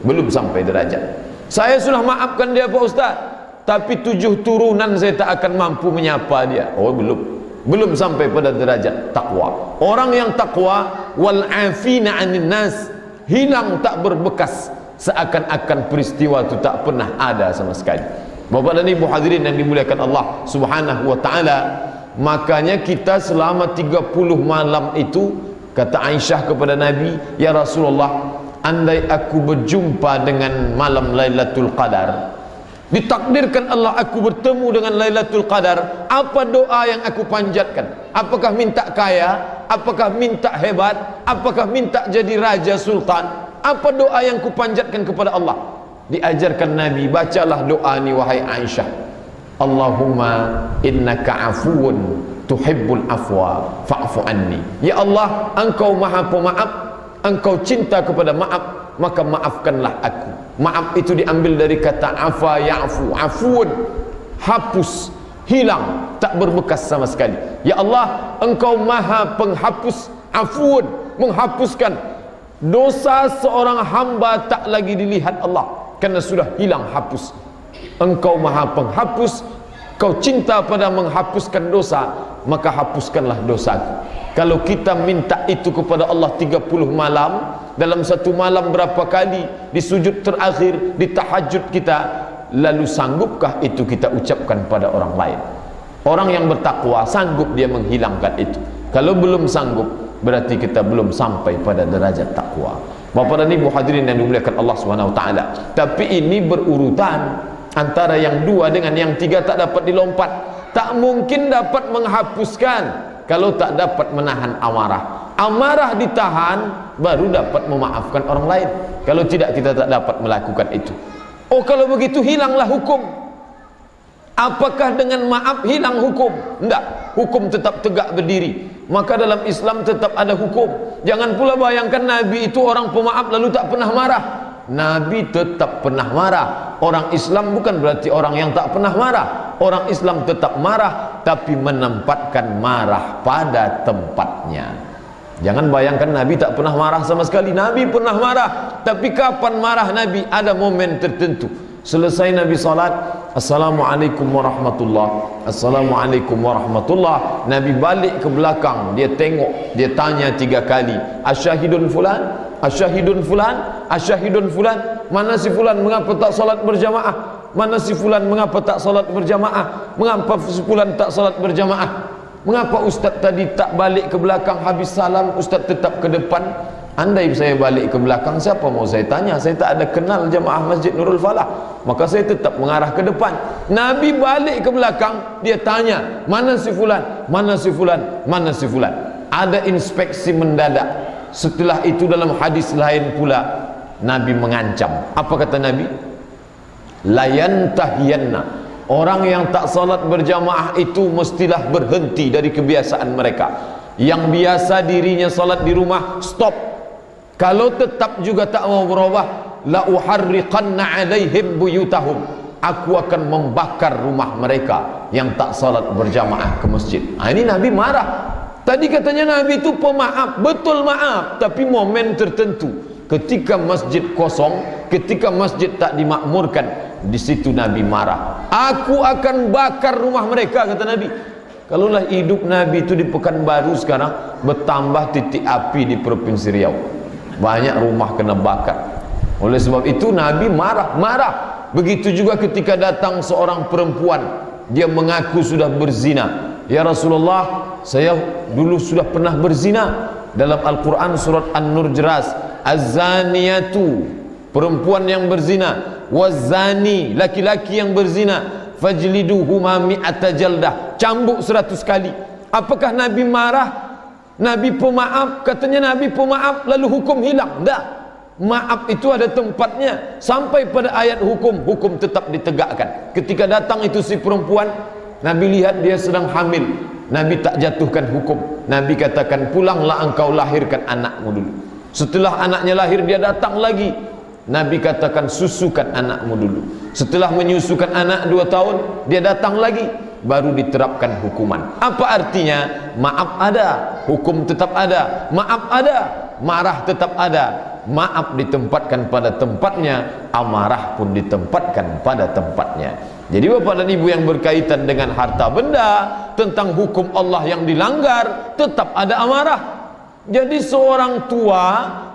belum sampai derajat. Saya sudah maafkan dia Pak Ustaz, tapi 7 turunan saya tak akan mampu menyapa dia. Belum sampai pada derajat takwa. Orang yang takwa, wal afina 'anil nas, hilang tak berbekas, seakan-akan peristiwa itu tak pernah ada sama sekali. Bapak dan Ibu hadirin yang dimuliakan Allah Subhanahu wa taala, makanya kita selama 30 malam itu, kata Aisyah kepada Nabi, ya Rasulullah, andai aku berjumpa dengan malam Lailatul Qadar, ditakdirkan Allah aku bertemu dengan Lailatul Qadar, apa doa yang aku panjatkan? Apakah minta kaya? Apakah minta hebat? Apakah minta jadi raja sultan? Apa doa yang ku panjatkan kepada Allah? Diajarkan Nabi, bacalah doa ni wahai Aisyah, Allahumma innaka afuun tuhibbul afwa fa'fu anni. Ya Allah, engkau maha pemaaf, engkau cinta kepada maaf, maka maafkanlah aku. Maaf itu diambil dari kata afa ya'fu, afuun, hapus, hilang, tak berbekas sama sekali. Ya Allah, engkau maha penghapus, afuun, menghapuskan dosa seorang hamba tak lagi dilihat Allah, karena sudah hilang, hapus. Engkau maha penghapus, kau cinta pada menghapuskan dosa, maka hapuskanlah dosaku. Kalau kita minta itu kepada Allah 30 malam, dalam satu malam berapa kali, di sujud terakhir, di tahajud kita, lalu sanggupkah itu kita ucapkan pada orang lain? Orang yang bertakwa sanggup dia menghilangkan itu. Kalau belum sanggup, berarti kita belum sampai pada derajat takwa. Bapak dan Ibu hadirin yang dimuliakan Allah Subhanahu wa taala. Tapi ini berurutan, antara yang 2 dengan yang 3 tak dapat dilompat. Tak mungkin dapat menghapuskan kalau tak dapat menahan amarah. Amarah ditahan, baru dapat memaafkan orang lain. Kalau tidak, kita tak dapat melakukan itu. Oh, kalau begitu hilanglah hukum. Apakah dengan maaf hilang hukum? Tidak, hukum tetap tegak berdiri. Maka dalam Islam tetap ada hukum. Jangan pula bayangkan Nabi itu orang pemaaf lalu tak pernah marah. Nabi tetap pernah marah. Orang Islam bukan berarti orang yang tak pernah marah. Orang Islam tetap marah, tapi menempatkan marah pada tempatnya. Jangan bayangkan Nabi tak pernah marah sama sekali. Nabi pernah marah, tapi kapan marah Nabi? Ada momen tertentu. Selesai Nabi salat, Assalamualaikum warahmatullah, Assalamualaikum warahmatullah, Nabi balik ke belakang, dia tengok, dia tanya 3 kali, asyahidun fulan, asyahidun fulan, asyahidun fulan, mana si fulan, mengapa tak salat berjamaah? Mana si fulan, mengapa tak salat berjamaah? Mengapa si fulan tak salat berjamaah? Mengapa ustaz tadi tak balik ke belakang habis salam, ustaz tetap ke depan? Andai saya balik ke belakang, siapa mau saya tanya? Saya tak ada kenal jemaah Masjid Nurul Falah, maka saya tetap mengarah ke depan. Nabi balik ke belakang, dia tanya, mana si fulan, mana si fulan, mana si fulan. Ada inspeksi mendadak. Setelah itu dalam hadis lain pula, Nabi mengancam. Apa kata Nabi? Layantahiyanna, orang yang tak salat berjamaah itu mestilah berhenti dari kebiasaan mereka. Yang biasa dirinya salat di rumah, stop. Kalau tetap juga tak mau berubah, la uharriqanna alaihim buyutahum, aku akan membakar rumah mereka yang tak salat berjamaah ke masjid. Ini Nabi marah. Tadi katanya Nabi itu pemaaf, betul maaf, tapi momen tertentu, ketika masjid kosong, ketika masjid tak dimakmurkan, di situ Nabi marah. Aku akan bakar rumah mereka, kata Nabi. Kalaulah hidup Nabi itu di Pekanbaru sekarang, bertambah titik api di Provinsi Riau, banyak rumah kena bakar. Oleh sebab itu Nabi marah. Begitu juga ketika datang seorang perempuan, dia mengaku sudah berzina. Ya Rasulullah, saya dulu sudah pernah berzina. Dalam Al-Quran surat An-Nur jelas, az-zaniyatu, perempuan yang berzina, waz-zani, laki-laki yang berzina, fajliduhuma mi'ata jaldah, cambuk 100 kali. Apakah Nabi marah? Nabi pemaaf? Katanya Nabi pemaaf lalu hukum hilang? Tak. Maaf itu ada tempatnya. Sampai pada ayat hukum, hukum tetap ditegakkan. Ketika datang itu si perempuan, Nabi lihat dia sedang hamil, Nabi tak jatuhkan hukum. Nabi katakan, pulanglah engkau lahirkan anakmu dulu. Setelah anaknya lahir, dia datang lagi, Nabi katakan, susukan anakmu dulu. Setelah menyusukan anak 2 tahun, dia datang lagi, baru diterapkan hukuman. Apa artinya? Maaf ada, hukum tetap ada. Maaf ada, marah tetap ada. Maaf ditempatkan pada tempatnya, amarah pun ditempatkan pada tempatnya. Jadi bapak dan ibu yang berkaitan dengan harta benda, tentang hukum Allah yang dilanggar, tetap ada amarah. Jadi seorang tua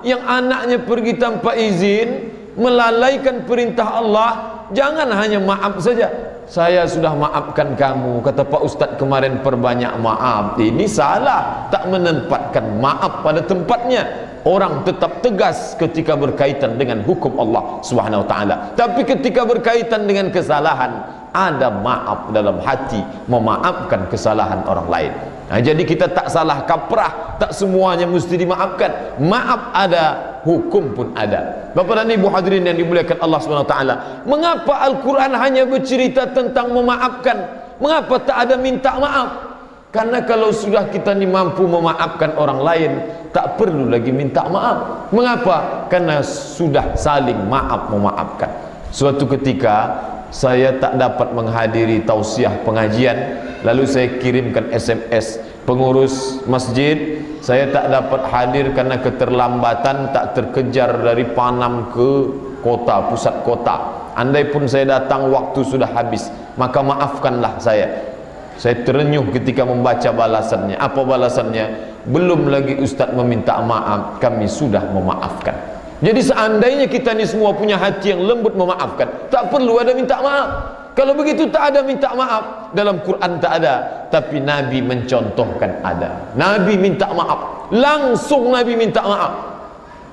yang anaknya pergi tanpa izin, melalaikan perintah Allah, jangan hanya maaf saja. Saya sudah maafkan kamu, kata Pak Ustadz kemarin, perbanyak maaf. Ini salah, tak menempatkan maaf pada tempatnya. Orang tetap tegas ketika berkaitan dengan hukum Allah Subhanahu wa taala. Tapi ketika berkaitan dengan kesalahan, ada maaf dalam hati, memaafkan kesalahan orang lain. Nah, jadi kita tak salah kaprah, tak semuanya mesti dimaafkan. Maaf ada, hukum pun ada. Bapak dan Ibu hadirin yang dimuliakan Allah Subhanahu wa taala, mengapa Al-Quran hanya bercerita tentang memaafkan? Mengapa tak ada minta maaf? Karena kalau sudah kita ni mampu memaafkan orang lain, tak perlu lagi minta maaf. Mengapa? Karena sudah saling maaf memaafkan. Suatu ketika saya tak dapat menghadiri tausiah pengajian, lalu saya kirimkan SMS pengurus masjid, saya tak dapat hadir karena keterlambatan, tak terkejar dari Panam ke kota, pusat kota. Andai pun saya datang waktu sudah habis, maka maafkanlah saya. Saya terenyuh ketika membaca balasannya. Apa balasannya? Belum lagi Ustaz meminta maaf, kami sudah memaafkan. Jadi seandainya kita ni semua punya hati yang lembut memaafkan, tak perlu ada minta maaf. Kalau begitu tak ada minta maaf. Dalam Quran tak ada, tapi Nabi mencontohkan ada. Nabi minta maaf, langsung Nabi minta maaf.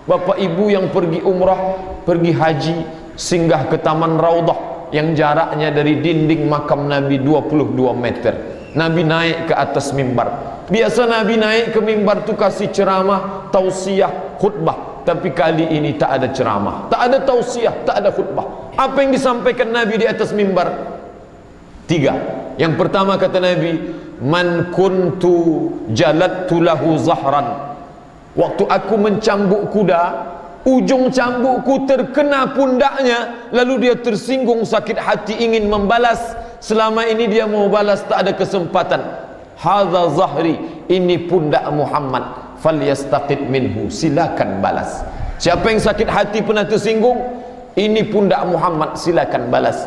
Bapak ibu yang pergi umrah, pergi haji, singgah ke Taman Raudah yang jaraknya dari dinding makam Nabi 22 meter. Nabi naik ke atas mimbar. Biasa Nabi naik ke mimbar tu kasih ceramah, tausiah, khutbah. Tapi kali ini tak ada ceramah, tak ada tausiah, tak ada khutbah. Apa yang disampaikan Nabi di atas mimbar? 3. Yang pertama kata Nabi, man kuntu jalattu lahu zahran. Waktu aku mencambuk kuda, ujung cambukku terkena pundaknya, lalu dia tersinggung, sakit hati, ingin membalas. Selama ini dia mau balas, tak ada kesempatan. Hadza zahri, ini pundak Muhammad, falyastaqid minhu, silakan balas. Siapa yang sakit hati pernah tersinggung, ini pundak Muhammad, silakan balas.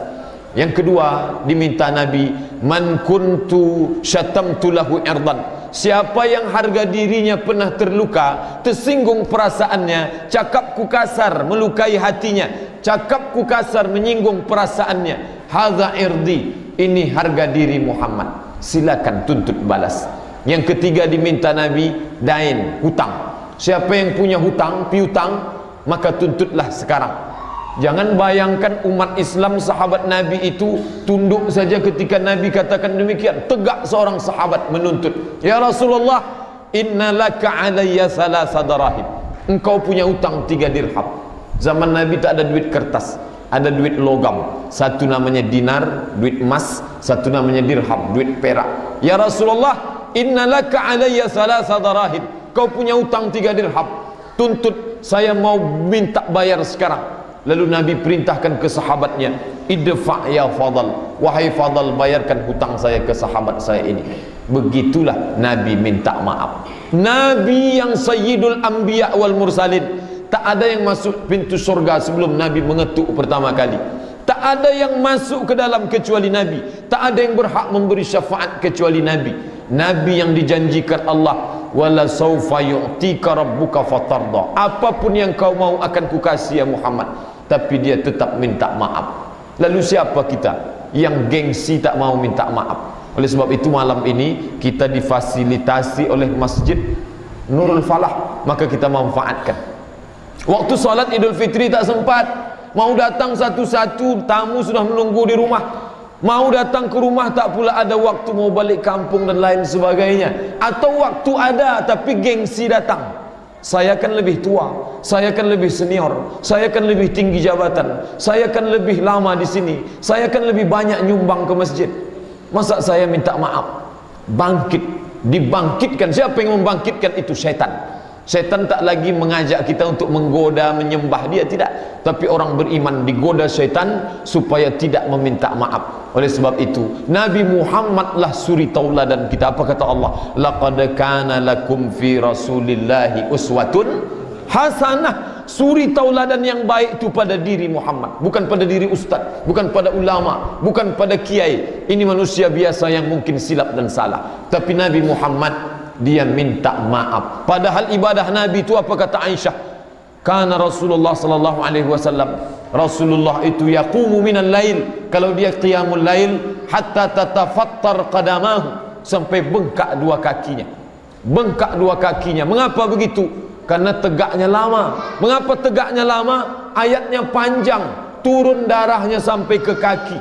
Yang kedua diminta Nabi, man kuntu syatamtu lahu irdan. Siapa yang harga dirinya pernah terluka, tersinggung perasaannya, cakapku kasar melukai hatinya, cakapku kasar menyinggung perasaannya, hadza irdi, ini harga diri Muhammad, silakan tuntut balas. Yang ketiga diminta Nabi, dain, hutang. Siapa yang punya hutang, piutang, maka tuntutlah sekarang. Jangan bayangkan umat Islam, sahabat Nabi itu tunduk saja ketika Nabi katakan demikian. Tegak seorang sahabat menuntut, ya Rasulullah, inna laka alayya salasa darahim. Engkau punya hutang 3 dirham. Zaman Nabi tak ada duit kertas, ada duit logam. Satu namanya dinar, duit emas. Satu namanya dirham, duit perak. Ya Rasulullah, inna laka alayya salasa darahim. Kau punya hutang 3 dirham, tuntut, saya mau minta bayar sekarang. Lalu Nabi perintahkan ke sahabatnya, idfa' ya Fadal, wahai Fadal, bayarkan hutang saya ke sahabat saya ini. Begitulah Nabi minta maaf. Nabi yang sayyidul anbiya wal mursalin, tak ada yang masuk pintu surga sebelum Nabi mengetuk pertama kali. Tak ada yang masuk ke dalam kecuali Nabi. Tak ada yang berhak memberi syafaat kecuali Nabi. Nabi yang dijanjikan Allah, wala saufa yu'tika rabbuka fatarda. Apapun yang kau mau akan kukasih ya Muhammad. Tapi dia tetap minta maaf. Lalu siapa kita yang gengsi tak mau minta maaf? Oleh sebab itu malam ini kita difasilitasi oleh Masjid Nurul Falah, maka kita manfaatkan. Waktu salat Idul Fitri tak sempat, mau datang satu-satu, tamu sudah menunggu di rumah. Mau datang ke rumah tak pula ada waktu, mau balik kampung dan lain sebagainya. Atau waktu ada tapi gengsi datang. Saya kan lebih tua, saya kan lebih senior, saya kan lebih tinggi jabatan, saya kan lebih lama di sini, saya kan lebih banyak nyumbang ke masjid. Masa saya minta maaf? Bangkit, dibangkitkan. Siapa yang membangkitkan? Itu syaitan. Syaitan tak lagi mengajak kita untuk menggoda, menyembah dia, tidak. Tapi orang beriman digoda syaitan supaya tidak meminta maaf. Oleh sebab itu, Nabi Muhammadlah suri tauladan kita. Apa kata Allah? Laqad kana lakum fi Rasulillahi uswatun hasanah. Suri tauladan yang baik itu pada diri Muhammad, bukan pada diri ustaz, bukan pada ulama, bukan pada kiai. Ini manusia biasa yang mungkin silap dan salah. Tapi Nabi Muhammad, dia minta maaf. Padahal ibadah Nabi itu apa kata Aisyah? Karena Rasulullah sallallahu alaihi wasallam, Rasulullah itu yaqumu minal lail, kalau dia qiyamul lail hatta tatafattar qadamahu, sampai bengkak dua kakinya. Bengkak dua kakinya. Mengapa begitu? Karena tegaknya lama. Mengapa tegaknya lama? Ayatnya panjang, turun darahnya sampai ke kaki.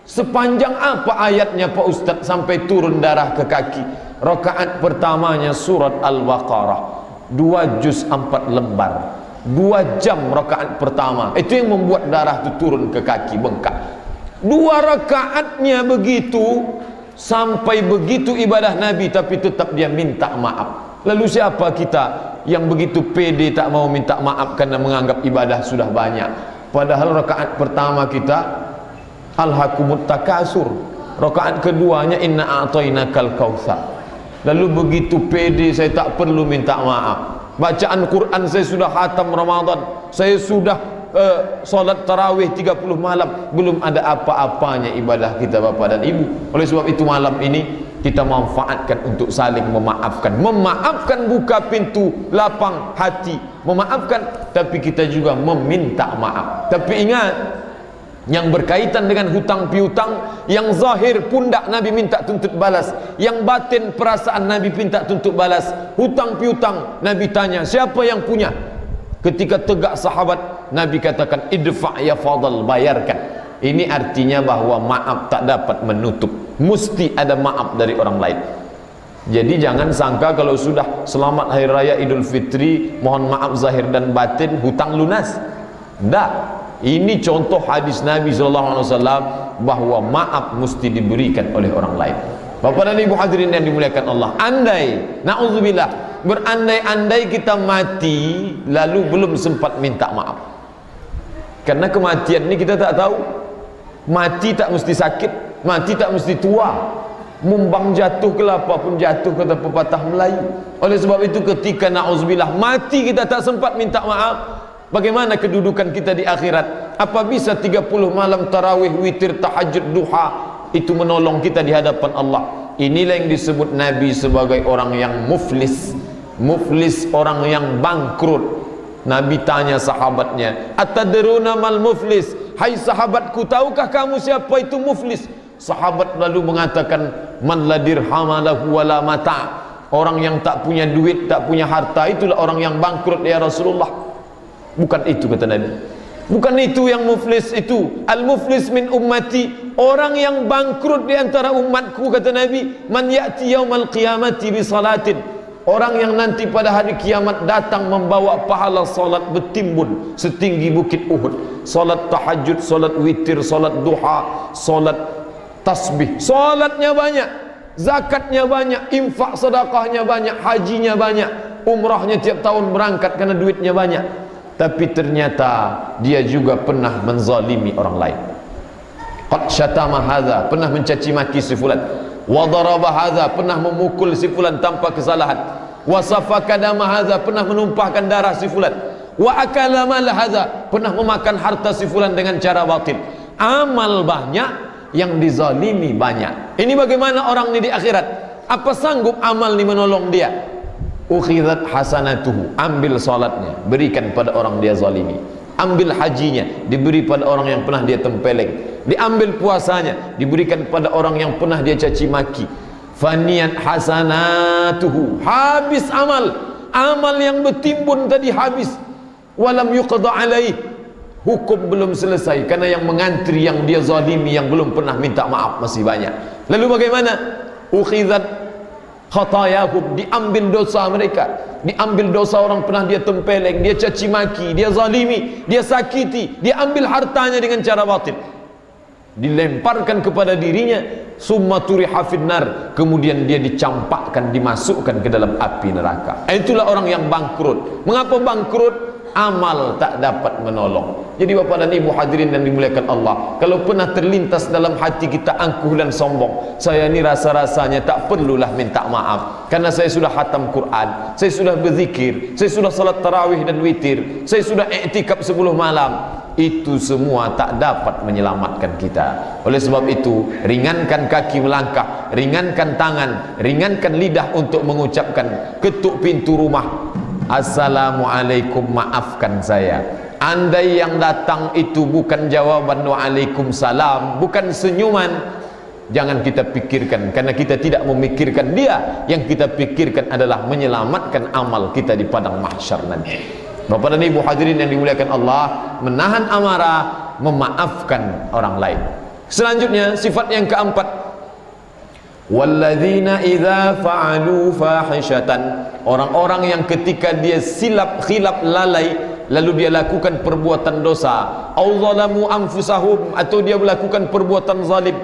Sepanjang apa ayatnya Pak Ustaz sampai turun darah ke kaki? Rakaat pertamanya surat Al-Baqarah, 2 juz 4 lembar, 2 jam rakaat pertama. Itu yang membuat darah itu turun ke kaki, bengkak. 2 rakaatnya begitu, sampai begitu ibadah Nabi, tapi tetap dia minta maaf. Lalu siapa kita yang begitu pede tak mau minta maaf karena menganggap ibadah sudah banyak? Padahal rakaat pertama kita alhaqumut takasur, rakaat keduanya inna a'tainakal kautsar. Lalu begitu pede, saya tak perlu minta maaf. Bacaan Quran saya sudah khatam Ramadan, saya sudah solat tarawih 30 malam, belum ada apa-apanya ibadah kita Bapak dan Ibu. Oleh sebab itu malam ini kita manfaatkan untuk saling memaafkan. Memaafkan buka pintu lapang hati, memaafkan, tapi kita juga meminta maaf. Tapi ingat, yang berkaitan dengan hutang piutang, yang zahir pundak Nabi minta tuntut balas, yang batin perasaan Nabi minta tuntut balas. Hutang piutang Nabi tanya, siapa yang punya? Ketika tegak sahabat, Nabi katakan idfa' ya fadal, bayarkan. Ini artinya bahwa maaf tak dapat menutup, mesti ada maaf dari orang lain. Jadi jangan sangka kalau sudah selamat hari raya Idul Fitri, mohon maaf zahir dan batin, hutang lunas. Tidak. Ini contoh hadis Nabi SAW bahwa maaf mesti diberikan oleh orang lain. Bapak dan Ibu hadirin yang dimuliakan Allah, andai, na'udzubillah, berandai-andai kita mati lalu belum sempat minta maaf. Karena kematian ini kita tak tahu. Mati tak mesti sakit, mati tak mesti tua, mumbang jatuh kelapa pun jatuh, kata pepatah Melayu. Oleh sebab itu ketika na'udzubillah mati kita tak sempat minta maaf, bagaimana kedudukan kita di akhirat? Apa bisa 30 malam tarawih, witir, tahajud, duha itu menolong kita di hadapan Allah? Inilah yang disebut Nabi sebagai orang yang muflis. Muflis, orang yang bangkrut. Nabi tanya sahabatnya, atadruna mal muflis? Hai sahabatku, tahukah kamu siapa itu muflis? Sahabat lalu mengatakan, man la dirhama lahu wala mata'. Orang yang tak punya duit, tak punya harta, itulah orang yang bangkrut ya Rasulullah. Bukan itu kata Nabi. Bukan itu yang muflis itu. Al-muflis min ummati, orang yang bangkrut di antara umatku kata Nabi, man ya'ti yaumal qiyamati bi salatin, orang yang nanti pada hari kiamat datang membawa pahala salat bertimbun setinggi bukit Uhud. Salat tahajud, salat witir, salat duha, salat tasbih. Salatnya banyak, zakatnya banyak, infak sedekahnya banyak, hajinya banyak, umrahnya tiap tahun berangkat karena duitnya banyak. Tapi ternyata dia juga pernah menzalimi orang lain. Qad syatama hadza, pernah mencaci maki si fulan. Wa daraba hadza, pernah memukul si fulan tanpa kesalahan. Wa safaka dama hadza, pernah menumpahkan darah si fulan. Wa akala mal hadza, pernah memakan harta si fulan dengan cara batil. Amal banyak, yang dizalimi banyak. Ini bagaimana orang ini di akhirat? Apa sanggup amal ini menolong dia? Ukhidat hasanatuhu, ambil salatnya, berikan pada orang dia zalimi. Ambil hajinya, diberi pada orang yang pernah dia tempeleng. Diambil puasanya, diberikan pada orang yang pernah dia caci maki. Faniyat hasanatuhu, habis amal. Amal yang bertimbun tadi habis. Walam yuqda alaih, hukum belum selesai karena yang mengantri, yang dia zalimi, yang belum pernah minta maaf masih banyak. Lalu bagaimana? Ukhidat khatayahum, diambil dosa mereka, diambil dosa orang pernah dia tempeleng, dia caci maki, dia zalimi, dia sakiti, dia ambil hartanya dengan cara batil, dilemparkan kepada dirinya, summa turiha finnar, kemudian dia dicampakkan, dimasukkan ke dalam api neraka. Itulah orang yang bangkrut. Mengapa bangkrut? Amal tak dapat menolong. Jadi bapak dan ibu hadirin yang dimuliakan Allah, kalau pernah terlintas dalam hati kita angkuh dan sombong, saya ni rasa-rasanya tak perlulah minta maaf, karena saya sudah khatam Quran, saya sudah berzikir, saya sudah salat tarawih dan witir, saya sudah i'tikaf 10 malam. Itu semua tak dapat menyelamatkan kita. Oleh sebab itu, ringankan kaki melangkah, ringankan tangan, ringankan lidah untuk mengucapkan, ketuk pintu rumah, assalamualaikum, maafkan saya. Andai yang datang itu bukan jawaban waalaikumsalam, bukan senyuman, jangan kita pikirkan, karena kita tidak memikirkan dia. Yang kita pikirkan adalah menyelamatkan amal kita di padang mahsyar nanti. Bapak dan ibu hadirin yang dimuliakan Allah, menahan amarah, memaafkan orang lain. Selanjutnya, sifat yang keempat, walladzina idza fa'alu fahishatan, orang-orang yang ketika dia silap, khilaf, lalai, lalu dia lakukan perbuatan dosa, au zalamu anfusahum, atau dia melakukan perbuatan zalim,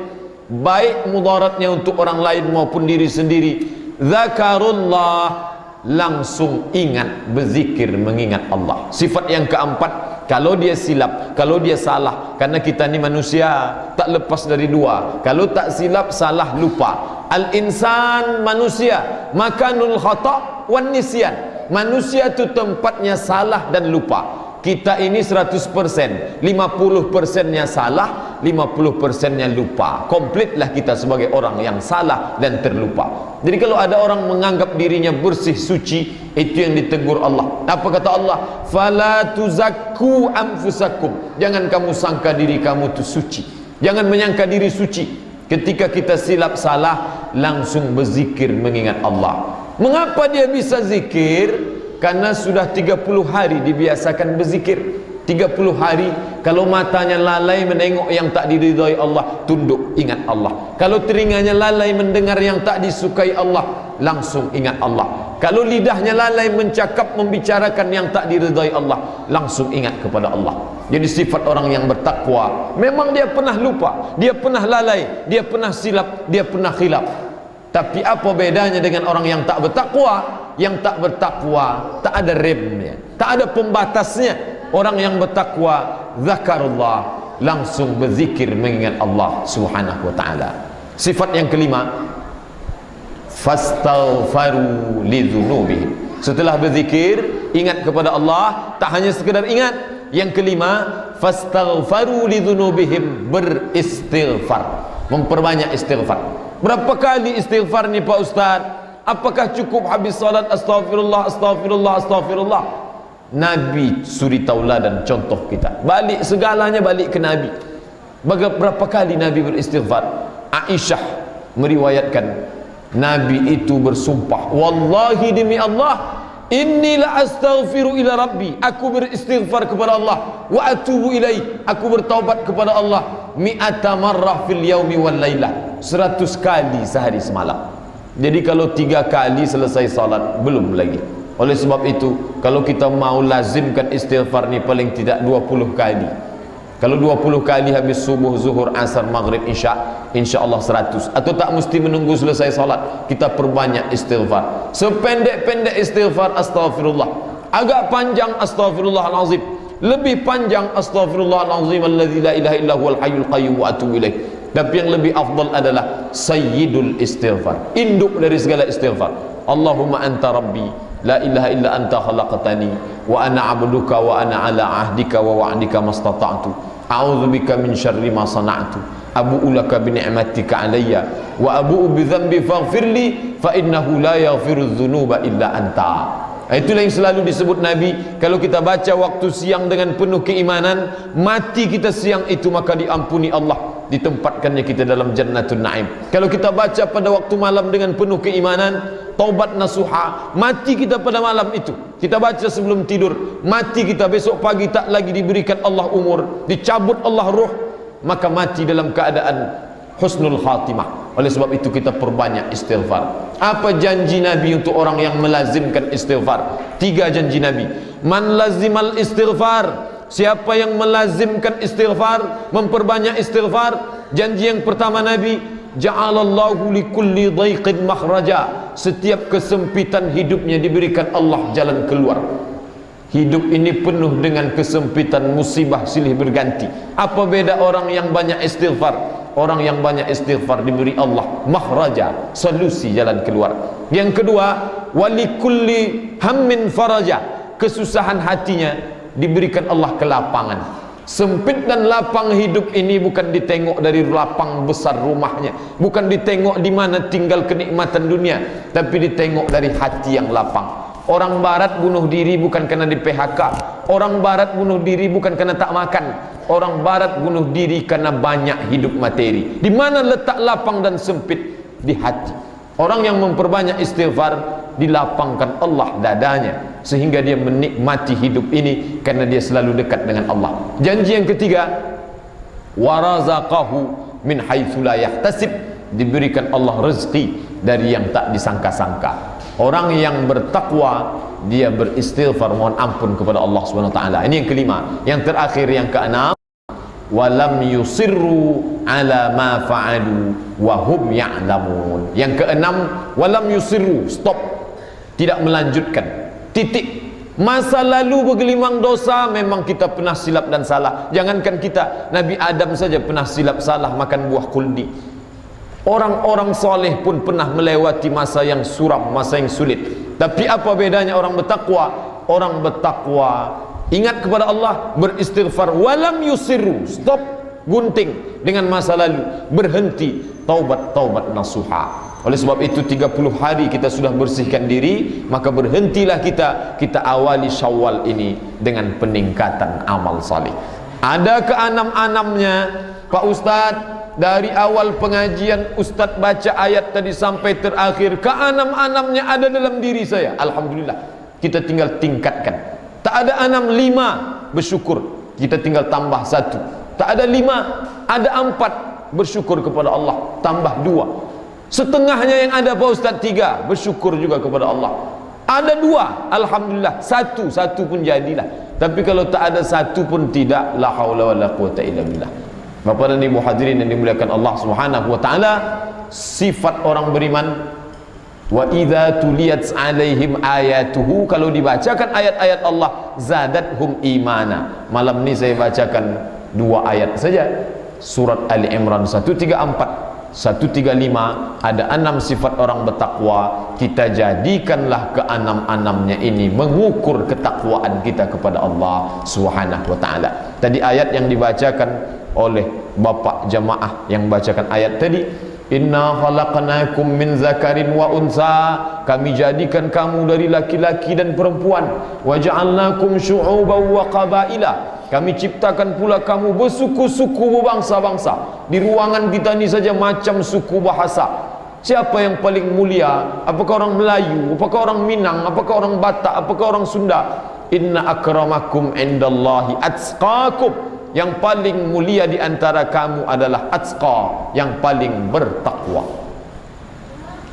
baik mudaratnya untuk orang lain maupun diri sendiri, zakarullah, langsung ingat, berzikir, mengingat Allah. Sifat yang keempat, kalau dia silap, kalau dia salah, karena kita ni manusia tak lepas dari dua, kalau tak silap, salah, lupa. Al-insan, manusia, makanul khata' wan nisyan, manusia itu tempatnya salah dan lupa. Kita ini 100%, 50%-nya salah, 50%-nya lupa. Komplitlah kita sebagai orang yang salah dan terlupa. Jadi kalau ada orang menganggap dirinya bersih, suci, itu yang ditegur Allah. Apa kata Allah? Fala tuzakku anfusakum, jangan kamu sangka diri kamu itu suci, jangan menyangka diri suci. Ketika kita silap, salah, langsung berzikir, mengingat Allah. Mengapa dia bisa zikir? Karena sudah 30 hari dibiasakan berzikir. 30 hari, kalau matanya lalai menengok yang tak diridhai Allah, tunduk, ingat Allah. Kalau telinganya lalai mendengar yang tak disukai Allah, langsung ingat Allah. Kalau lidahnya lalai mencakap, membicarakan yang tak diridhai Allah, langsung ingat kepada Allah. Jadi sifat orang yang bertakwa, memang dia pernah lupa, dia pernah lalai, dia pernah silap, dia pernah khilaf. Tapi apa bedanya dengan orang yang tak bertakwa? Yang tak bertakwa tak ada remnya, tak ada pembatasnya. Orang yang bertakwa, zakarullah, langsung berzikir, mengingat Allah subhanahu wa ta'ala. Sifat yang kelima, fastaghfaru lidzunubihim. Setelah berzikir, ingat kepada Allah, tak hanya sekedar ingat. Yang kelima, fastaghfaru lidzunubihim, beristighfar, memperbanyak istighfar. Berapa kali istighfar ni Pak Ustaz? Apakah cukup habis salat astaghfirullah, astaghfirullah, astaghfirullah? Nabi suri tauladan, contoh kita. Balik segalanya, balik ke Nabi. Berapa kali Nabi beristighfar? Aisyah meriwayatkan, Nabi itu bersumpah, wallahi demi Allah, inni la astaghfiru ila rabbi, aku beristighfar kepada Allah, wa atubu ilaih, aku bertaubat kepada Allah, mi'ata marrah fil yaumi wal lailah, 100 kali sehari semalam. Jadi kalau 3 kali selesai salat, belum lagi. Oleh sebab itu, kalau kita mau lazimkan istighfar ni paling tidak 20 kali. Kalau 20 kali habis subuh, zuhur, asar, maghrib, isya, insya-Allah 100. Atau tak mesti menunggu selesai salat, kita perbanyak istighfar. Sependek-pendek istighfar astaghfirullah, agak panjang astaghfirullahalazim, lebih panjang astaghfirullahalazim alladzi la ilaha illa huwal hayyul qayyum wa atubu ilaih. Tapi yang lebih afdal adalah sayyidul istighfar, induk dari segala istighfar. Allahumma anta rabbi, la ilaha illa anta khalaqtani, wa ana abduka wa ana ala ahdika wa wa'dika mastata'tu, a'udzubika min syarri ma sana'tu, abu'u laka bi ni'matika alayya, wa abu'u bi dhanbi faghfirli, fa innahu la yaghfiru dzunuba illa anta. Itulah yang selalu disebut Nabi. Kalau kita baca waktu siang dengan penuh keimanan, mati kita siang itu maka diampuni Allah, ditempatkannya kita dalam Jannatul Naim. Kalau kita baca pada waktu malam dengan penuh keimanan, taubat nasuha, mati kita pada malam itu, kita baca sebelum tidur, mati kita besok pagi tak lagi diberikan Allah umur, dicabut Allah ruh, maka mati dalam keadaan husnul khatimah. Oleh sebab itu kita perbanyak istighfar. Apa janji Nabi untuk orang yang melazimkan istighfar? 3 janji Nabi. Man lazimal istighfar, siapa yang melazimkan istighfar, memperbanyak istighfar, janji yang pertama Nabi, ja'alallahu likulli dhaiqin makhraja, setiap kesempitan hidupnya diberikan Allah jalan keluar. Hidup ini penuh dengan kesempitan, musibah silih berganti. Apa beda orang yang banyak istighfar? Orang yang banyak istighfar diberi Allah makhraja, solusi, jalan keluar. Yang kedua, walikulli hammin faraja, kesusahan hatinya diberikan Allah kelapangan. Sempit dan lapang hidup ini bukan ditengok dari lapang besar rumahnya, bukan ditengok di mana tinggal kenikmatan dunia, tapi ditengok dari hati yang lapang. Orang barat bunuh diri bukan karena di PHK. Orang barat bunuh diri bukan karena tak makan. Orang barat bunuh diri karena banyak hidup materi. Di mana letak lapang dan sempit? Di hati. Orang yang memperbanyak istighfar, dilapangkan Allah dadanya, sehingga dia menikmati hidup ini karena dia selalu dekat dengan Allah. Janji yang ketiga, warazaqahu min haitsu la yahtasib, diberikan Allah rezeki dari yang tak disangka-sangka. Orang yang bertakwa, dia beristighfar, mohon ampun kepada Allah Subhanahu wa taala. Ini yang kelima. Yang terakhir, yang keenam, walam yusirru ala ma fa'alu wa hum ya'lamun. Yang keenam, walam yusirru, stop, tidak melanjutkan, titik. Masa lalu bergelimang dosa, memang kita pernah silap dan salah. Jangankan kita, Nabi Adam saja pernah silap salah makan buah kuldi. Orang-orang soleh pun pernah melewati masa yang suram, masa yang sulit. Tapi apa bedanya orang bertakwa? Orang bertakwa ingat kepada Allah, beristighfar, walam yusiru, stop, gunting dengan masa lalu, berhenti, taubat nasuha. Oleh sebab itu 30 hari kita sudah bersihkan diri, maka berhentilah kita awali Syawal ini dengan peningkatan amal saleh. Ada keenam-enamnya Pak Ustadz. Dari awal pengajian Ustadz baca ayat tadi sampai terakhir, keenam-enamnya ada dalam diri saya. Alhamdulillah, kita tinggal tingkatkan. Tak ada 6, 5, bersyukur, kita tinggal tambah 1. Tak ada 5, ada 4, bersyukur kepada Allah, tambah 2. Setengahnya yang ada Pak Ustadz 3, bersyukur juga kepada Allah. Ada 2, Alhamdulillah. 1 pun jadilah. Tapi kalau tak ada 1 pun tidak, la haula wala quwata illa billah. Bapak dan Ibu hadirin yang dimuliakan Allah Subhanahu wa taala, sifat orang beriman, wa idza tuliyat alaihim ayatuhu, kalau dibacakan ayat-ayat Allah, zadathum imana. Malam ini saya bacakan 2 ayat saja. Surat Ali Imran 134, 135, ada 6 sifat orang bertakwa. Kita jadikanlah keenam-enamnya ini mengukur ketakwaan kita kepada Allah Subhanahu wa taala. Tadi ayat yang dibacakan oleh bapak jamaah yang bacakan ayat tadi, inna khalaqnakum min zakarin wa unsa, kami jadikan kamu dari laki-laki dan perempuan, wa ja'alnakum syu'uban wa qabaila, kami ciptakan pula kamu bersuku-suku, berbangsa-bangsa. Di ruangan kita ni saja macam suku bahasa. Siapa yang paling mulia? Apakah orang Melayu? Apakah orang Minang? Apakah orang Batak? Apakah orang Sunda? Inna akramakum indallahi atqakum, yang paling mulia di antara kamu adalah atqa, yang paling bertakwa.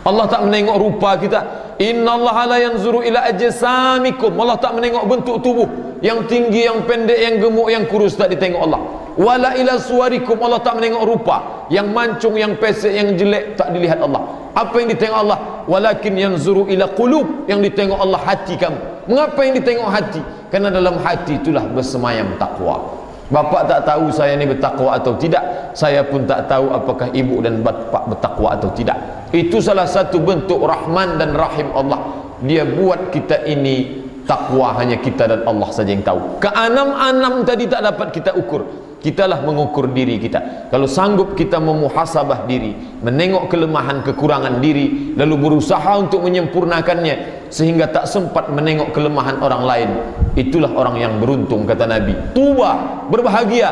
Allah tak menengok rupa kita. Innallaha la yanzuru ila ajsamikum, Allah tak menengok bentuk tubuh, yang tinggi, yang pendek, yang gemuk, yang kurus, tak ditengok Allah. Wala ila suwarikum, Allah tak menengok rupa, yang mancung, yang pesek, yang jelek, tak dilihat Allah. Apa yang ditengok Allah? Walakin yanzuru ila qulub, yang ditengok Allah hati kamu. Mengapa yang ditengok hati? Karena dalam hati itulah bersemayam takwa. Bapak tak tahu saya ni bertakwa atau tidak, saya pun tak tahu apakah ibu dan bapak bertakwa atau tidak. Itu salah satu bentuk Rahman dan Rahim Allah. Dia buat kita ini takwa, hanya kita dan Allah saja yang tahu. Keenam-enam tadi tak dapat kita ukur. Kitalah mengukur diri kita. Kalau sanggup kita memuhasabah diri, menengok kelemahan kekurangan diri, lalu berusaha untuk menyempurnakannya sehingga tak sempat menengok kelemahan orang lain, itulah orang yang beruntung, kata Nabi. Tuba, berbahagia.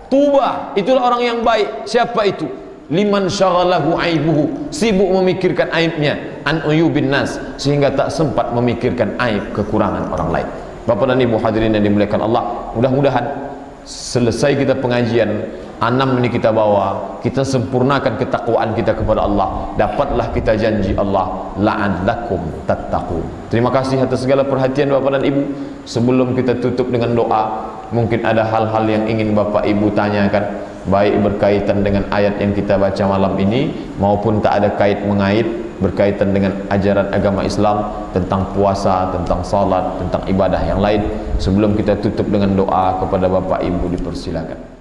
Tuba, itulah orang yang baik. Siapa itu? Liman syaghalahu aibuhu, sibuk memikirkan aibnya, an uyubin nas, sehingga tak sempat memikirkan aib kekurangan orang lain. Bapak dan Ibu hadirin yang dimuliakan Allah, mudah-mudahan selesai kita pengajian, 6 ini kita bawa, kita sempurnakan ketakwaan kita kepada Allah, dapatlah kita janji Allah, la'allakum tattaqun. Terima kasih atas segala perhatian Bapak dan Ibu. Sebelum kita tutup dengan doa, mungkin ada hal-hal yang ingin Bapak Ibu tanyakan, baik berkaitan dengan ayat yang kita baca malam ini maupun tak ada kait mengait, berkaitan dengan ajaran agama Islam, tentang puasa, tentang salat, tentang ibadah yang lain. Sebelum kita tutup dengan doa kepada Bapak Ibu, dipersilakan.